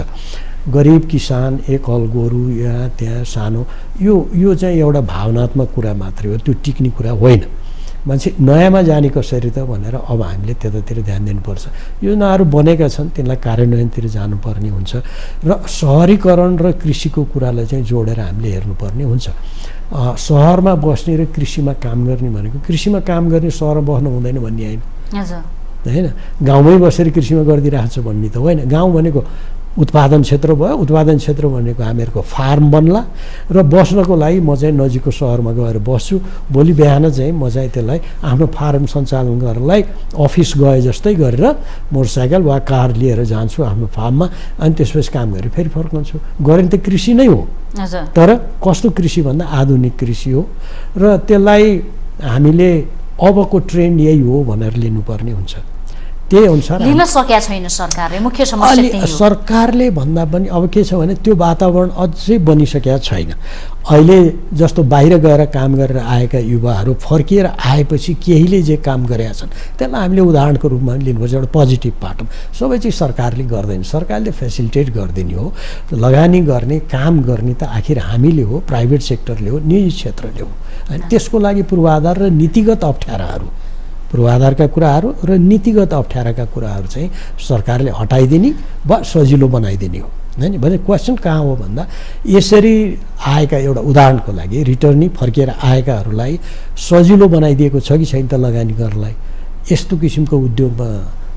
गरिब किसान, 1 हल गोरु यहाँ त्यहाँ सानो, यो चाहिँ एउटा भावनात्मक कुरा मात्रै हो, त्यो टिक्ने कुरा होइन। मान्छे नयाँमा जाने कसरी त भनेर अब हामीले त्यतातिर ध्यान दिनुपर्छ। योजनाहरू बनेका छन्, तिनलाई कार्यान्वयनतिर जानुपर्ने हुन्छ र सहरीकरण र कृषिको कुरालाई चाहिँ जोडेर हामीले हेर्नुपर्ने हुन्छ। सहरमा बस्ने र कृषिमा काम गर्ने भनेको कृषिमा काम गर्ने सहरमा बस्नु हुँदैन भन्ने होइन, गाउँमै बसेर कृषिमा गरिदिइरहेको छ भन्ने त होइन। गाउँ भनेको उत्पादन क्षेत्र भयो, उत्पादन क्षेत्र भनेको हामीहरूको फार्म बन्ला र बस्नको लागि म चाहिँ नजिकको सहरमा गएर बस्छु, भोलि बिहान चाहिँ म चाहिँ त्यसलाई आफ्नो फार्म सञ्चालन गर्नलाई अफिस गए जस्तै गरेर मोटरसाइकल वा कार लिएर जान्छु आफ्नो फार्ममा, अनि त्यसपछि काम गरेर फेरि फर्कन्छु। गरे त कृषि नै हो, तर कस्तो कृषि भन्दा आधुनिक कृषि हो र त्यसलाई हामीले अबको ट्रेन्ड यही हो भनेर लिनुपर्ने हुन्छ। त्यही अनुसार लिन सकेका छैन सरकारले। मुख्य समस्या अलि त्यही हो। सरकारले भन्दा पनि अब के छ भने त्यो वातावरण अझै बनिसकेका छैन। अहिले जस्तो बाहिर गएर काम गरेर आएका युवाहरू फर्किएर आएपछि केहीले जे काम गरेका छन् त्यसलाई हामीले उदाहरणको रूपमा लिनुपर्छ। एउटा पोजिटिभ पाटो सबै चिज सरकारले गर्दैन, सरकारले फेसिलिटेट गरिदिने हो। लगानी गर्ने काम गर्ने त आखिर हामीले हो, प्राइभेट सेक्टरले हो, निजी क्षेत्रले हो। अनि त्यसको लागि पूर्वाधार र नीतिगत अप्ठ्याराहरू, पूर्वाधारका कुराहरू र नीतिगत अप्ठ्याराका कुराहरू चाहिँ सरकारले हटाइदिने वा सजिलो बनाइदिने हो हैन। भने क्वेसन कहाँ हो भन्दा यसरी आएका एउटा उदाहरणको लागि रिटर्नी फर्केर आएकाहरूलाई सजिलो बनाइदिएको छ कि छैन त लगानी गर्नलाई, यस्तो किसिमको उद्योगमा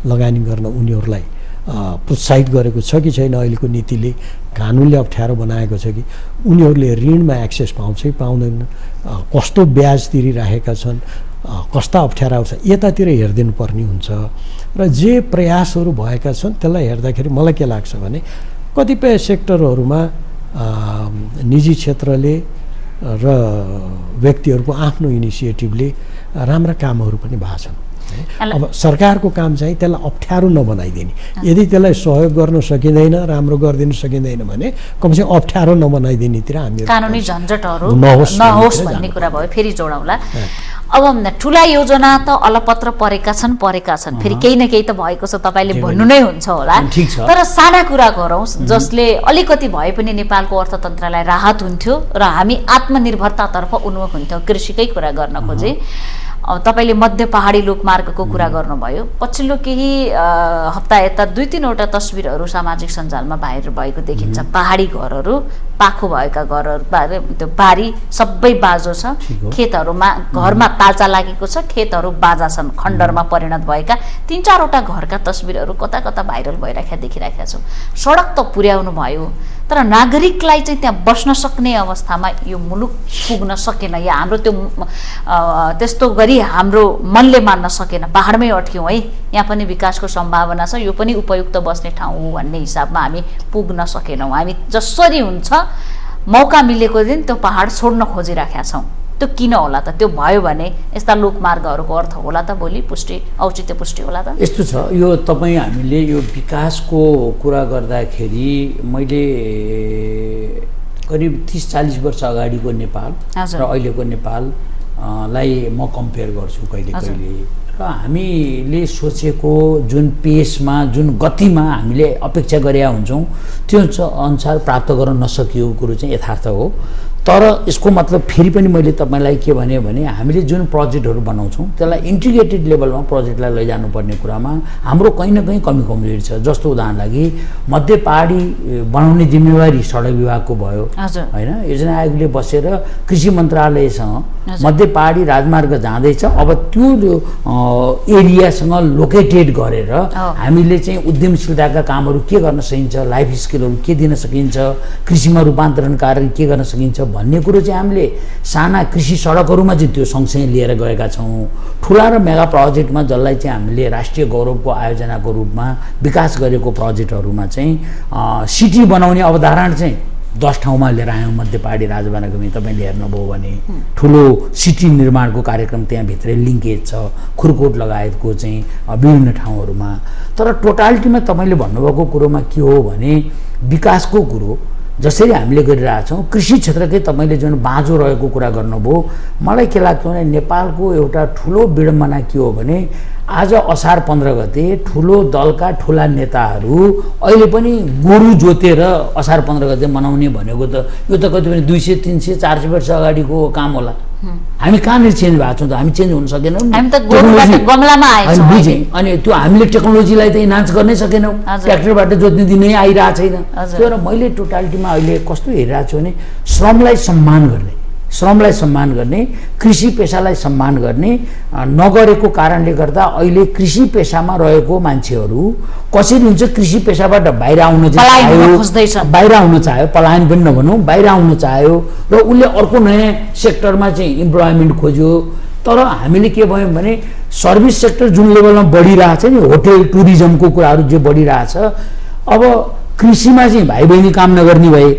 लगानी गर्न उनीहरूलाई प्रोत्साहित गरेको छ कि छैन, अहिलेको नीतिले कानुनले अप्ठ्यारो बनाएको छ कि, उनीहरूले ऋणमा एक्सेस पाउँछ कि पाउँदैन, कस्तो ब्याज तिरिराखेका छन्, कस्ता अप्ठ्याराहरू छ, यतातिर हेरिदिनु पर्ने हुन्छ। र जे प्रयासहरू भएका छन् त्यसलाई हेर्दाखेरि मलाई के लाग्छ भने कतिपय सेक्टरहरूमा निजी क्षेत्रले र व्यक्तिहरूको आफ्नो इनिसिएटिभले राम्रा कामहरू पनि भएको छन्। अब सरकारको काम चाहिँ त्यसलाई अप्ठ्यारो नबनाइदिने, यदि त्यसलाई सहयोग गर्न सकिँदैन, राम्रो गरिदिन सकिँदैन भने कमसेकम अप्ठ्यारो नबनाइदिनेतिर हामी कानुनी झन्झटहरू नहोस् भन्ने कुरा भयो। फेरि जोडौँला। अब ठुला योजना त अलपत्र परेका छन्, फेरि केही न केही त भएको छ, तपाईँले भन्नु नै हुन्छ होला। तर साना कुरा गरौँ जसले अलिकति भए पनि नेपालको अर्थतन्त्रलाई राहत हुन्थ्यो र हामी आत्मनिर्भरतातर्फ उन्मुख हुन्थ्यौँ। कृषिकै कुरा गर्न खोजे, तपाईँले मध्य पहाडी लोकमार्गको कुरा गर्नुभयो। पछिल्लो केही हप्ता यता 2-3वटा तस्बिरहरू सामाजिक सञ्जालमा भाइरल भएको देखिन्छ। पहाडी घरहरू, पाखो भएका घरहरू, त्यो बारी सबै बाजो छ, खेतहरूमा घरमा तालचा लागेको छ, खेतहरू बाजा छन्, खण्डरमा परिणत भएका 3-4वटा घरका तस्बिरहरू कता कता भाइरल भइराखेका देखिराखेका छौँ। सडक त पुर्याउनु भयो, तर नागरिकलाई चाहिँ त्यहाँ बस्न सक्ने अवस्थामा यो मुलुक पुग्न सकेन, या हाम्रो त्यो त्यस्तो गरी हाम्रो मनले मान्न सकेन, पहाडमै अट्क्यौँ है, यहाँ पनि विकासको सम्भावना छ, यो पनि उपयुक्त बस्ने ठाउँ हो भन्ने हिसाबमा हामी पुग्न सकेनौँ। हामी जसरी हुन्छ मौका मिलेको दिन त्यो पहाड छोड्न खोजिराखेका छौँ। त्यो किन होला त? त्यो भयो भने यस्ता लोकमार्गहरूको अर्थ होला त भोलि औचित्य पुष्टि होला त? यस्तो छ, यो तपाईँ हामीले यो विकासको कुरा गर्दाखेरि मैले करिब 30-40 वर्ष अगाडिको नेपाल र अहिलेको नेपाललाई म कम्पेयर गर्छु कहिले र हामीले सोचेको जुन पेसमा, जुन गतिमा हामीले अपेक्षा गरेका हुन्छौँ त्यो अनुसार प्राप्त गर्न नसकिएको कुरो चाहिँ यथार्थ हो। तर यसको मतलब फेरि पनि मैले तपाईँलाई के भने हामीले जुन प्रोजेक्टहरू बनाउँछौँ त्यसलाई इन्टिग्रेटेड लेभलमा प्रोजेक्टलाई लैजानुपर्ने कुरामा हाम्रो कहीँ न कहीँ कमी कमजोरी छ। जस्तो उदाहरण लागि मध्य पहाडी बनाउने जिम्मेवारी सडक विभागको भयो होइन, योजना आयोगले बसेर कृषि मन्त्रालयसँग मध्य पहाडी राजमार्ग जाँदैछ, अब त्यो एरियासँग लोकेटेड गरेर हामीले चाहिँ उद्यमशीलताका कामहरू के गर्न सकिन्छ, लाइफ स्किलहरू के दिन सकिन्छ, कृषिमा रूपान्तरण कार्य के गर्न सकिन्छ भन्ने कुरो चाहिँ हामीले साना कृषि सडकहरूमा चाहिँ त्यो सँगसँगै लिएर गएका छौँ। ठुला र मेगा प्रोजेक्टमा जसलाई चाहिँ हामीले राष्ट्रिय गौरवको आयोजनाको रूपमा विकास गरेको प्रोजेक्टहरूमा चाहिँ सिटी बनाउने अवधारणा चाहिँ 10 ठाउँमा लिएर आयौँ। मध्य पहाडी राजमार्गमा तपाईँले हेर्नुभयो भने ठुलो सिटी निर्माणको कार्यक्रम त्यहाँभित्रै लिङ्केज छ, खुरकोट लगायतको चाहिँ विभिन्न ठाउँहरूमा। तर टोटालिटीमा तपाईँले भन्नुभएको कुरोमा के हो भने विकासको कुरो जसरी हामीले गरिरहेछौँ, कृषि क्षेत्रकै तपाईँले जुन बाँझो रहेको कुरा गर्नुभयो, मलाई के लाग्छ भने नेपालको एउटा ठुलो विडम्बना के हो भने आज असार 15 गते ठुलो दलका ठुला नेताहरू अहिले पनि गोरु जोतेर असार 15 गते मनाउने भनेको त यो त कति भने 200, 300, 400 वर्ष अगाडिको काम होला। हामी कहाँनिर चेन्ज भएको छौँ त? हामी चेन्ज हुन सकेनौँ। हामी त गोरुबाट गमलामा आएछौँ बुझेँ। अनि त्यो हामीले टेक्नोलोजीलाई त इन्हान्स गर्नै सकेनौँ, ट्र्याक्टरबाट जोत्ने दिन नै आइरहेको छैन। त्यो र मैले टोटालिटीमा अहिले कस्तो हेरिरहेको छु भने श्रमलाई सम्मान गर्ने, कृषि पेसालाई सम्मान गर्ने नगरेको कारणले गर्दा अहिले कृषि पेसामा रहेको मान्छेहरू कसरी हुन्छ, कृषि पेसाबाट बाहिर आउन चाह्यो, पलायन पनि नभनौँ, बाहिर आउन चाह्यो र उसले अर्को नयाँ सेक्टरमा चाहिँ इम्प्लोइमेन्ट खोज्यो। तर हामीले के भयौँ भने सर्भिस सेक्टर जुन लेभलमा बढिरहेछ नि, होटेल टुरिज्मको कुराहरू जे बढिरहेछ, अब कृषिमा चाहिँ भाइ बहिनी काम नगर्ने भए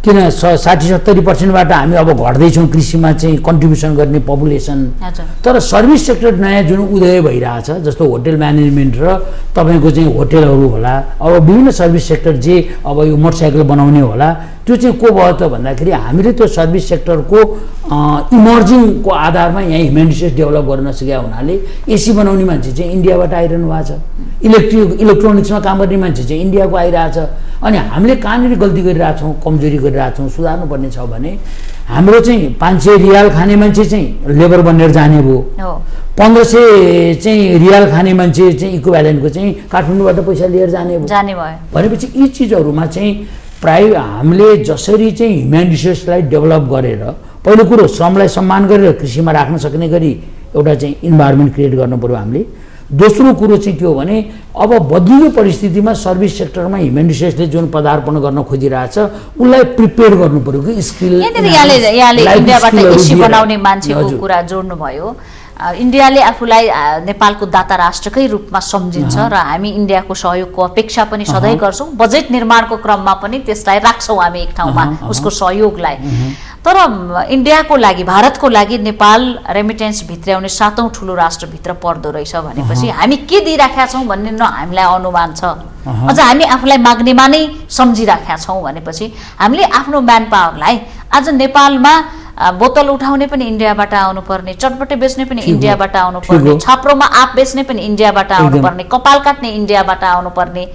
किन 60-70%बाट हामी अब घट्दैछौँ कृषिमा चाहिँ कन्ट्रिब्युसन गर्ने पपुलेसन। तर सर्भिस सेक्टर नयाँ जुन उदय भइरहेछ जस्तो होटल म्यानेजमेन्ट र तपाईँको चाहिँ होटलहरू होला, अब विभिन्न सर्भिस सेक्टर जे अब यो मोटरसाइकल बनाउने होला, त्यो चाहिँ को भयो त भन्दाखेरि हामीले त्यो सर्भिस सेक्टरको इमर्जिङको आधारमा यहाँ ह्युमन रिसोर्स डेभलप गर्न नसकेका हुनाले एसी बनाउने मान्छे चाहिँ इन्डियाबाट आइरहनु भएको छ, इलेक्ट्रोनिक्समा काम गर्ने मान्छे चाहिँ इन्डियाको आइरहेछ। अनि हामीले कहाँनिर गल्ती गरिरहेछौँ, कमजोरी गरिरहेछौँ, सुधार्नुपर्ने छ भने हाम्रो चाहिँ 500 रियाल खाने मान्छे चाहिँ लेबर बनेर जाने भयो, 1500 चाहिँ रियाल खाने मान्छे चाहिँ इक्विभ्यालेन्टको चाहिँ काठमाडौँबाट पैसा लिएर जाने भयो। भनेपछि यी चिजहरूमा चाहिँ प्राय हामीले जसरी चाहिँ ह्युमन रिसोर्सलाई डेभलप गरेर पहिलो कुरो श्रमलाई सम्मान गरेर कृषिमा राख्न सक्ने गरी एउटा चाहिँ इन्भाइरोमेन्ट क्रिएट गर्नु पर्यो हामीले। दोस्रो कुरो चाहिँ के हो भने अब बदलिने परिस्थितिमा सर्भिस सेक्टरमा ह्युमन रिसोर्सले जुन पदार्पण गर्न खोजिरहेछ उसलाई प्रिपेयर गर्नु पर्यो कि स्किल। इन्डियाबाट एसी बनाउने मान्छेको कुरा जोड्नु भयो। इन्डियाले आफूलाई नेपालको दाता राष्ट्रकै रूपमा सम्झिन्छ र हामी इन्डियाको सहयोगको अपेक्षा पनि सधैँ गर्छौँ। बजेट निर्माणको क्रममा पनि त्यसलाई राख्छौँ हामी एक ठाउँमा, उसको सहयोगलाई। तर इन्डियाको लागि, भारतको लागि नेपाल रेमिटेन्स भित्र्याउने 7औं ठुलो राष्ट्रभित्र पर्दो रहेछ भनेपछि हामी के दिइराखेका छौँ भन्ने न हामीलाई अनुमान छ, अझ हामी आफूलाई माग्नेमा नै सम्झिराखेका छौँ भनेपछि हामीले आफ्नो म्यान पावरलाई आज नेपालमा बोतल उठाउने पनि इन्डियाबाट आउनुपर्ने, चटपटे बेच्ने पनि इन्डियाबाट आउनुपर्ने, छाप्रोमा आँप बेच्ने पनि इन्डियाबाट आउनुपर्ने, कपाल काट्ने इन्डियाबाट आउनुपर्ने,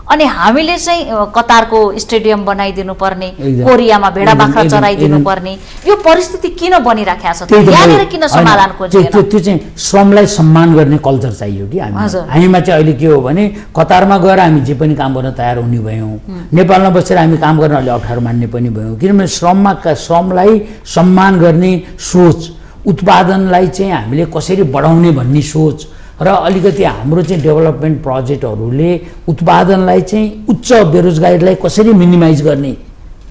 अनि हामीले चाहिँ कतारको स्टेडियम बनाइदिनु पर्ने, कोरियामा भेडा बाख्रा चराइदिनु पर्ने, यो परिस्थिति किन बनिराखेको छ? यहाँनिर किन समाधान खोजिएन? त्यो चाहिँ श्रमलाई सम्मान गर्ने कल्चर चाहियो कि हामीमा चाहिँ अहिले के हो भने कतारमा गएर हामी जे पनि काम गर्न तयार हुने भयौँ, नेपालमा बसेर हामी काम गर्न अलि अप्ठ्यारो मान्ने पनि भयौँ। किनभने श्रमलाई सम्मान गर्ने सोच, उत्पादनलाई चाहिँ हामीले कसरी बढाउने भन्ने सोच र अलिकति हाम्रो चाहिँ डेभलपमेन्ट प्रोजेक्टहरूले उत्पादनलाई चाहिँ उच्च बेरोजगारीलाई कसरी मिनिमाइज गर्ने,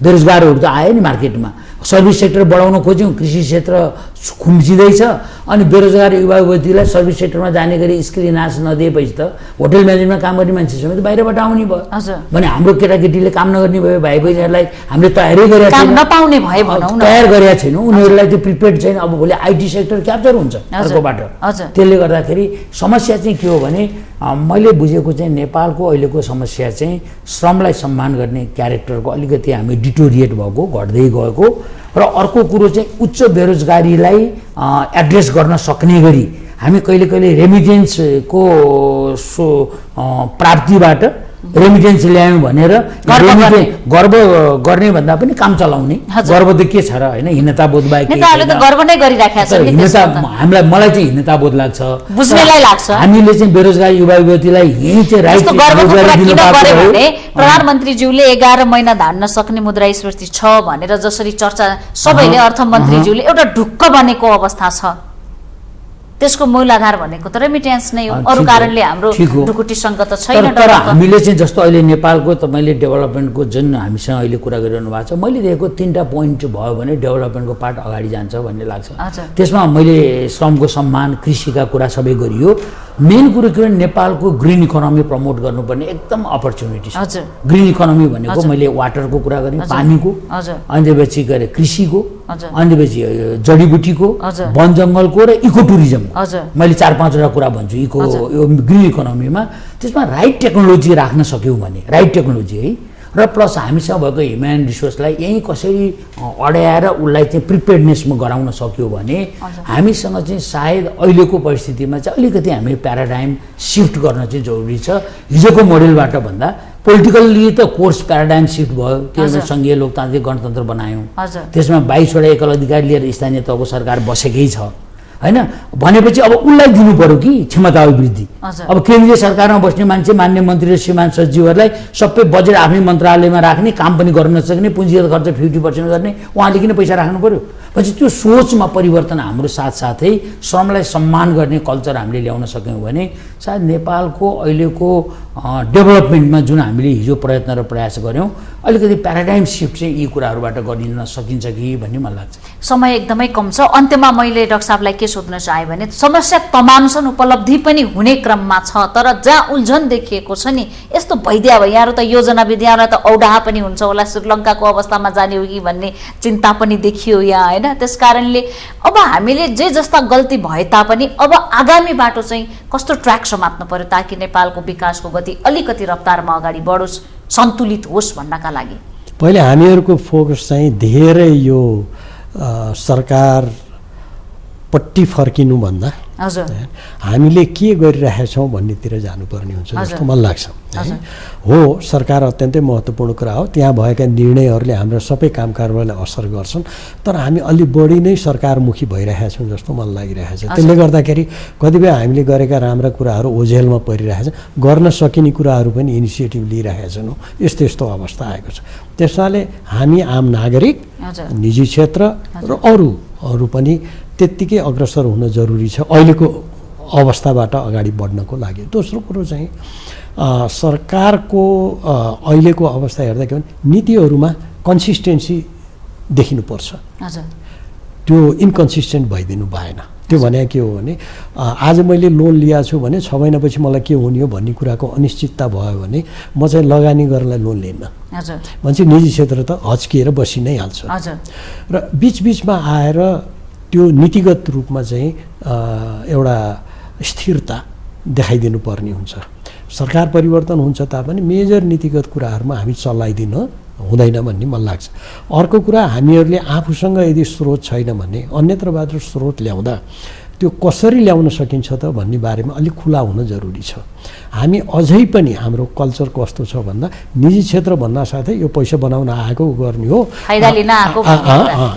बेरोजगारहरू त आयो नि मार्केटमा, सर्भिस सेक्टर बढाउन खोज्यौँ, कृषि क्षेत्र खुम्चिँदैछ, अनि बेरोजगार युवायुवतीलाई सर्भिस सेक्टरमा जाने गरी स्किल इन्हान्स नदिएपछि त होटल म्यानेजमेन्टमा काम गर्ने मान्छे समेत बाहिरबाट आउने भयो भने हाम्रो केटाकेटीले काम नगर्ने भयो, भाइ बहिनीहरूलाई हामीले तयारै गरेका छैनौँ, नपाउने भए भनौँ न, तयार गरेका छैनौँ, उनीहरूलाई त्यो प्रिपेयर्ड छैन। अब भोलि आइटी सेक्टर क्याप्चर हुन्छ अर्कोबाट। त्यसले गर्दाखेरि समस्या चाहिँ के हो भने मैले बुझेको चाहिँ नेपालको अहिलेको समस्या चाहिँ श्रमलाई सम्मान गर्ने क्यारेक्टरको अलिकति हामी डिटोरिएट भएको, घट्दै गएको, र अर्को कुरो चाहिँ उच्च बेरोजगारीलाई एड्रेस गर्न सक्ने गरी हामी कहिले कहिले रेमिटेन्सको प्राप्तिबाट रेमिटेन्स ल्यायौँ भनेर गर्व गर्ने भन्दा पनि काम चलाउने, गर्व त के छ र होइन, हिन्नताबोध बाहेक गर्व नै गरिराखेका छ। मलाई चाहिँ हिन्नताबोध लाग्छ, बुझ्नेलाई लाग्छ। हामीले चाहिँ बेरोजगार युवायुवतीलाई यही चाहिँ राइट प्रधानमन्त्रीज्यूले 11 महिना धान्न सक्ने मुद्रास्फीति छ भनेर जसरी चर्चा सबैले, अर्थमन्त्रीज्यूले एउटा ढुक्क बनेको अवस्था छ, त्यसको मूल आधार भनेको त रेमिटेन्स नै हो। अरू कारणले हाम्रो ढुकुटीसँग त छैन। तर हामीले चाहिँ जस्तो अहिले नेपालको तपाईँले डेभलपमेन्टको जुन हामीसँग अहिले कुरा गरिरहनु भएको छ, मैले देखेको 3टा पोइन्ट भयो भने डेभलपमेन्टको पार्ट अगाडि जान्छ भन्ने लाग्छ। त्यसमा मैले श्रमको सम्मान, कृषिका कुरा सबै गरियो। मेन कुरो के भने नेपालको ग्रिन इकोनोमी प्रमोट गर्नुपर्ने एकदम अपर्च्युनिटी छ। ग्रिन इकोनोमी भनेको मैले वाटरको कुरा गरेँ, पानीको, अनि त्यसपछि गरे कृषिको, अनि त्यसपछि जडीबुटीको, वन जङ्गलको र इको टुरिज्म। मैले 4-5वटा कुरा भन्छु इको यो ग्रिन इकोनोमीमा। त्यसमा राइट टेक्नोलोजी राख्न सक्यौँ भने, राइट टेक्नोलोजी है, र प्लस हामीसँग भएको ह्युमन रिसोर्सलाई यहीँ कसरी अड्याएर उसलाई चाहिँ प्रिपेयर्डनेसमा गराउन सक्यो भने हामीसँग चाहिँ सायद अहिलेको परिस्थितिमा चाहिँ अलिकति हामी प्याराडाइम सिफ्ट गर्न चाहिँ जरुरी छ। हिजोको मोडेलबाट भन्दा पोलिटिकल्ली त कोर्स प्याराडाइम सिफ्ट भयो, किनभने सङ्घीय लोकतान्त्रिक गणतन्त्र बनायौँ, त्यसमा 22वटा एकल अधिकार लिएर स्थानीय तहको सरकार बसेकै छ होइन। भनेपछि अब उसलाई दिनु पर्यो कि क्षमता अभिवृद्धि। अब केन्द्रीय सरकारमा बस्ने मान्छे, मान्य मन्त्री र श्रीमान सचिवहरूलाई सबै बजेट आफ्नै मन्त्रालयमा राख्ने, काम पनि गर्न नसक्ने, पुँजीगत खर्च 50% गर्ने, उहाँले किन पैसा राख्नु पर्यो? पछि त्यो सोचमा परिवर्तन हाम्रो साथसाथै श्रमलाई सम्मान गर्ने कल्चर हामीले ल्याउन सक्यौँ भने सायद नेपालको अहिलेको डेभलपमेन्टमा जुन हामीले हिजो प्रयत्न र प्रयास गऱ्यौँ अलिकति प्याराडाइम सिफ्ट चाहिँ यी कुराहरूबाट गरिन सकिन्छ कि भन्ने मलाई लाग्छ। समय एकदमै कम छ। अन्त्यमा मैले डाक्टर साहबलाई के सोध्न चाहे भने समस्या तमाम छन्, उपलब्धि पनि हुने क्रममा छ, तर जहाँ उल्झन देखिएको छ नि यस्तो भइदिया भयो यहाँहरू त योजना विद्यालाई त औडाहा पनि हुन्छ होला, श्रीलङ्काको अवस्थामा जाने हो कि भन्ने चिन्ता पनि देखियो यहाँ होइन। त्यसकारणले अब हामीले जे जस्ता गल्ती भए तापनि अब आगामी बाटो चाहिँ कस्तो ट्र्याक समात्नु पर्यो ताकि नेपालको विकासको गति अलिकति रफ्तारमा अगाडि बढोस्, सन्तुलित होस् भन्नका लागि? पहिले हामीहरूको फोकस चाहिँ धेरै यो सरकारपट्टि फर्किनुभन्दा हजुर हामीले के गरिरहेछौँ भन्नेतिर जानुपर्ने हुन्छ जस्तो मलाई लाग्छ। हो, सरकार अत्यन्तै महत्त्वपूर्ण कुरा हो, त्यहाँ भएका निर्णयहरूले हाम्रो सबै कामकाजलाई असर गर्छन्, तर हामी अलि बढी नै सरकारमुखी भइरहेका छौँ जस्तो मलाई लागिरहेछ। त्यसले गर्दाखेरि कतिपय हामीले गरेका राम्रा कुराहरू ओझेलमा परिरहेछ, गर्न सकिने कुराहरू पनि इनिसिएटिभ लिइरहेका छैनौँ, यस्तो यस्तो अवस्था आएको छ। त्यसैले हामी आम नागरिक, निजी क्षेत्र र अरू पनि त्यत्तिकै अग्रसर हुन जरुरी छ अहिलेको अवस्थाबाट अगाडि बढ्नको लागि। दोस्रो कुरो चाहिँ सरकारको अहिलेको अवस्था हेर्दा के भने नीतिहरूमा कन्सिस्टेन्सी देखिनुपर्छ। त्यो इन्कन्सिस्टेन्ट भइदिनु भएन। त्यो भने के हो भने आज मैले लोन लिएको छु भने 6 महिनापछि मलाई के हुने हो भन्ने कुराको अनिश्चितता भयो भने म चाहिँ लगानी गर्नलाई लोन लिन्न। मान्छे निजी क्षेत्र त हच्किएर बसि नै हाल्छ र बिचबिचमा आएर त्यो नीतिगत रूपमा चाहिँ एउटा स्थिरता देखाइदिनु पर्ने हुन्छ। सरकार परिवर्तन हुन्छ तापनि मेजर नीतिगत कुराहरूमा हामी चलाइदिन हुँदैन भन्ने मलाई लाग्छ। अर्को कुरा, हामीहरूले आफूसँग यदि स्रोत छैन भने अन्यत्रबाट स्रोत ल्याउँदा त्यो कसरी ल्याउन सकिन्छ त भन्ने बारेमा अलिक खुला हुन जरुरी छ। हामी अझै पनि हाम्रो कल्चर कस्तो छ भन्दा निजी क्षेत्र भन्दा साथै यो पैसा बनाउन आएको गर्ने हो, फाइदा लिन आएको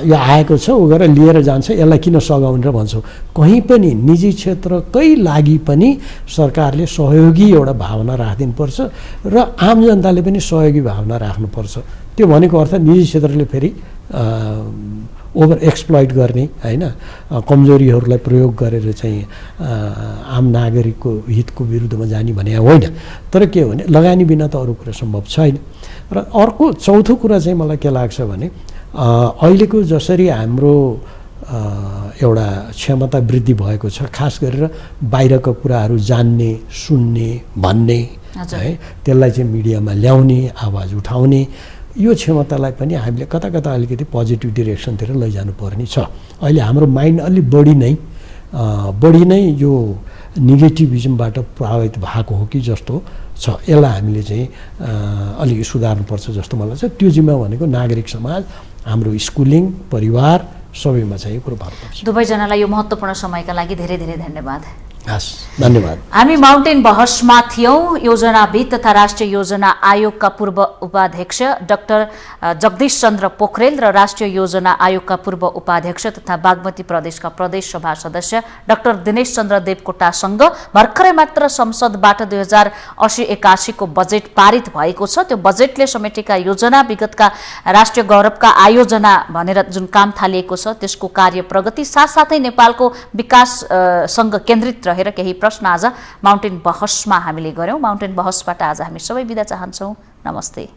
यो आएको छ उ गरेर लिएर जान्छ, यसलाई किन सघाउने र भन्छौँ। कहीँ पनि निजी क्षेत्रकै लागि पनि सरकारले सहयोगी एउटा भावना राखिदिनुपर्छ र आम जनताले पनि सहयोगी भावना राख्नुपर्छ। त्यो भनेको अर्थ निजी क्षेत्रले फेरि ओभर एक्सप्लोइट गर्ने होइन, कमजोरीहरूलाई प्रयोग गरेर चाहिँ आम नागरिकको हितको विरुद्धमा जाने भने होइन। तर के हो भने लगानी बिना त अरू कुरा सम्भव छैन। र अर्को चौथो कुरा चाहिँ मलाई के लाग्छ भने अहिलेको जसरी हाम्रो एउटा क्षमता वृद्धि भएको छ, खास गरेर बाहिरको कुराहरू जान्ने, सुन्ने, भन्ने है, त्यसलाई चाहिँ मिडियामा ल्याउने, आवाज उठाउने, यो क्षमतालाई पनि हामीले कता कता अलिकति पोजिटिभ डिरेक्सनतिर लैजानु पर्ने छ। अहिले हाम्रो माइन्ड अलि बढी नै यो नेगेटिभिजमबाट प्रभावित भएको हो कि जस्तो छ। यसलाई हामीले चाहिँ अलि सुधार्नुपर्छ जस्तो मलाई लाग्छ। त्यो जिम्मा भनेको नागरिक समाज, हाम्रो स्कुलिङ, परिवार सबैमा चाहिँ यो कुरो भर पर्छ। दुवैजनालाई यो महत्त्वपूर्ण समयका लागि धेरै धेरै धन्यवाद। हस्, धन्यवाद। हामी माउन्टेन बहसमा थियौँ। योजनाविद तथा राष्ट्रिय योजना आयोगका पूर्व उपाध्यक्ष डाक्टर जगदीश चन्द्र पोखरेल र राष्ट्रिय योजना आयोगका पूर्व उपाध्यक्ष तथा बागमती प्रदेशका प्रदेश सभा सदस्य डाक्टर दिनेश चन्द्र देवकोटासँग भर्खरै मात्र संसदबाट 2080-81 को बजेट पारित भएको छ। त्यो बजेटले समेटेका योजना, विगतका राष्ट्रिय गौरवका आयोजना भनेर जुन काम थालिएको छ त्यसको कार्य प्रगति साथसाथै नेपालको विकाससँग केन्द्रित रहेर केही प्रश्न आज माउन्टेन बहसमा हामीले गर्यौं। माउन्टेन बहसबाट आज हामी सबै बिदा चाहन्छौं। नमस्ते।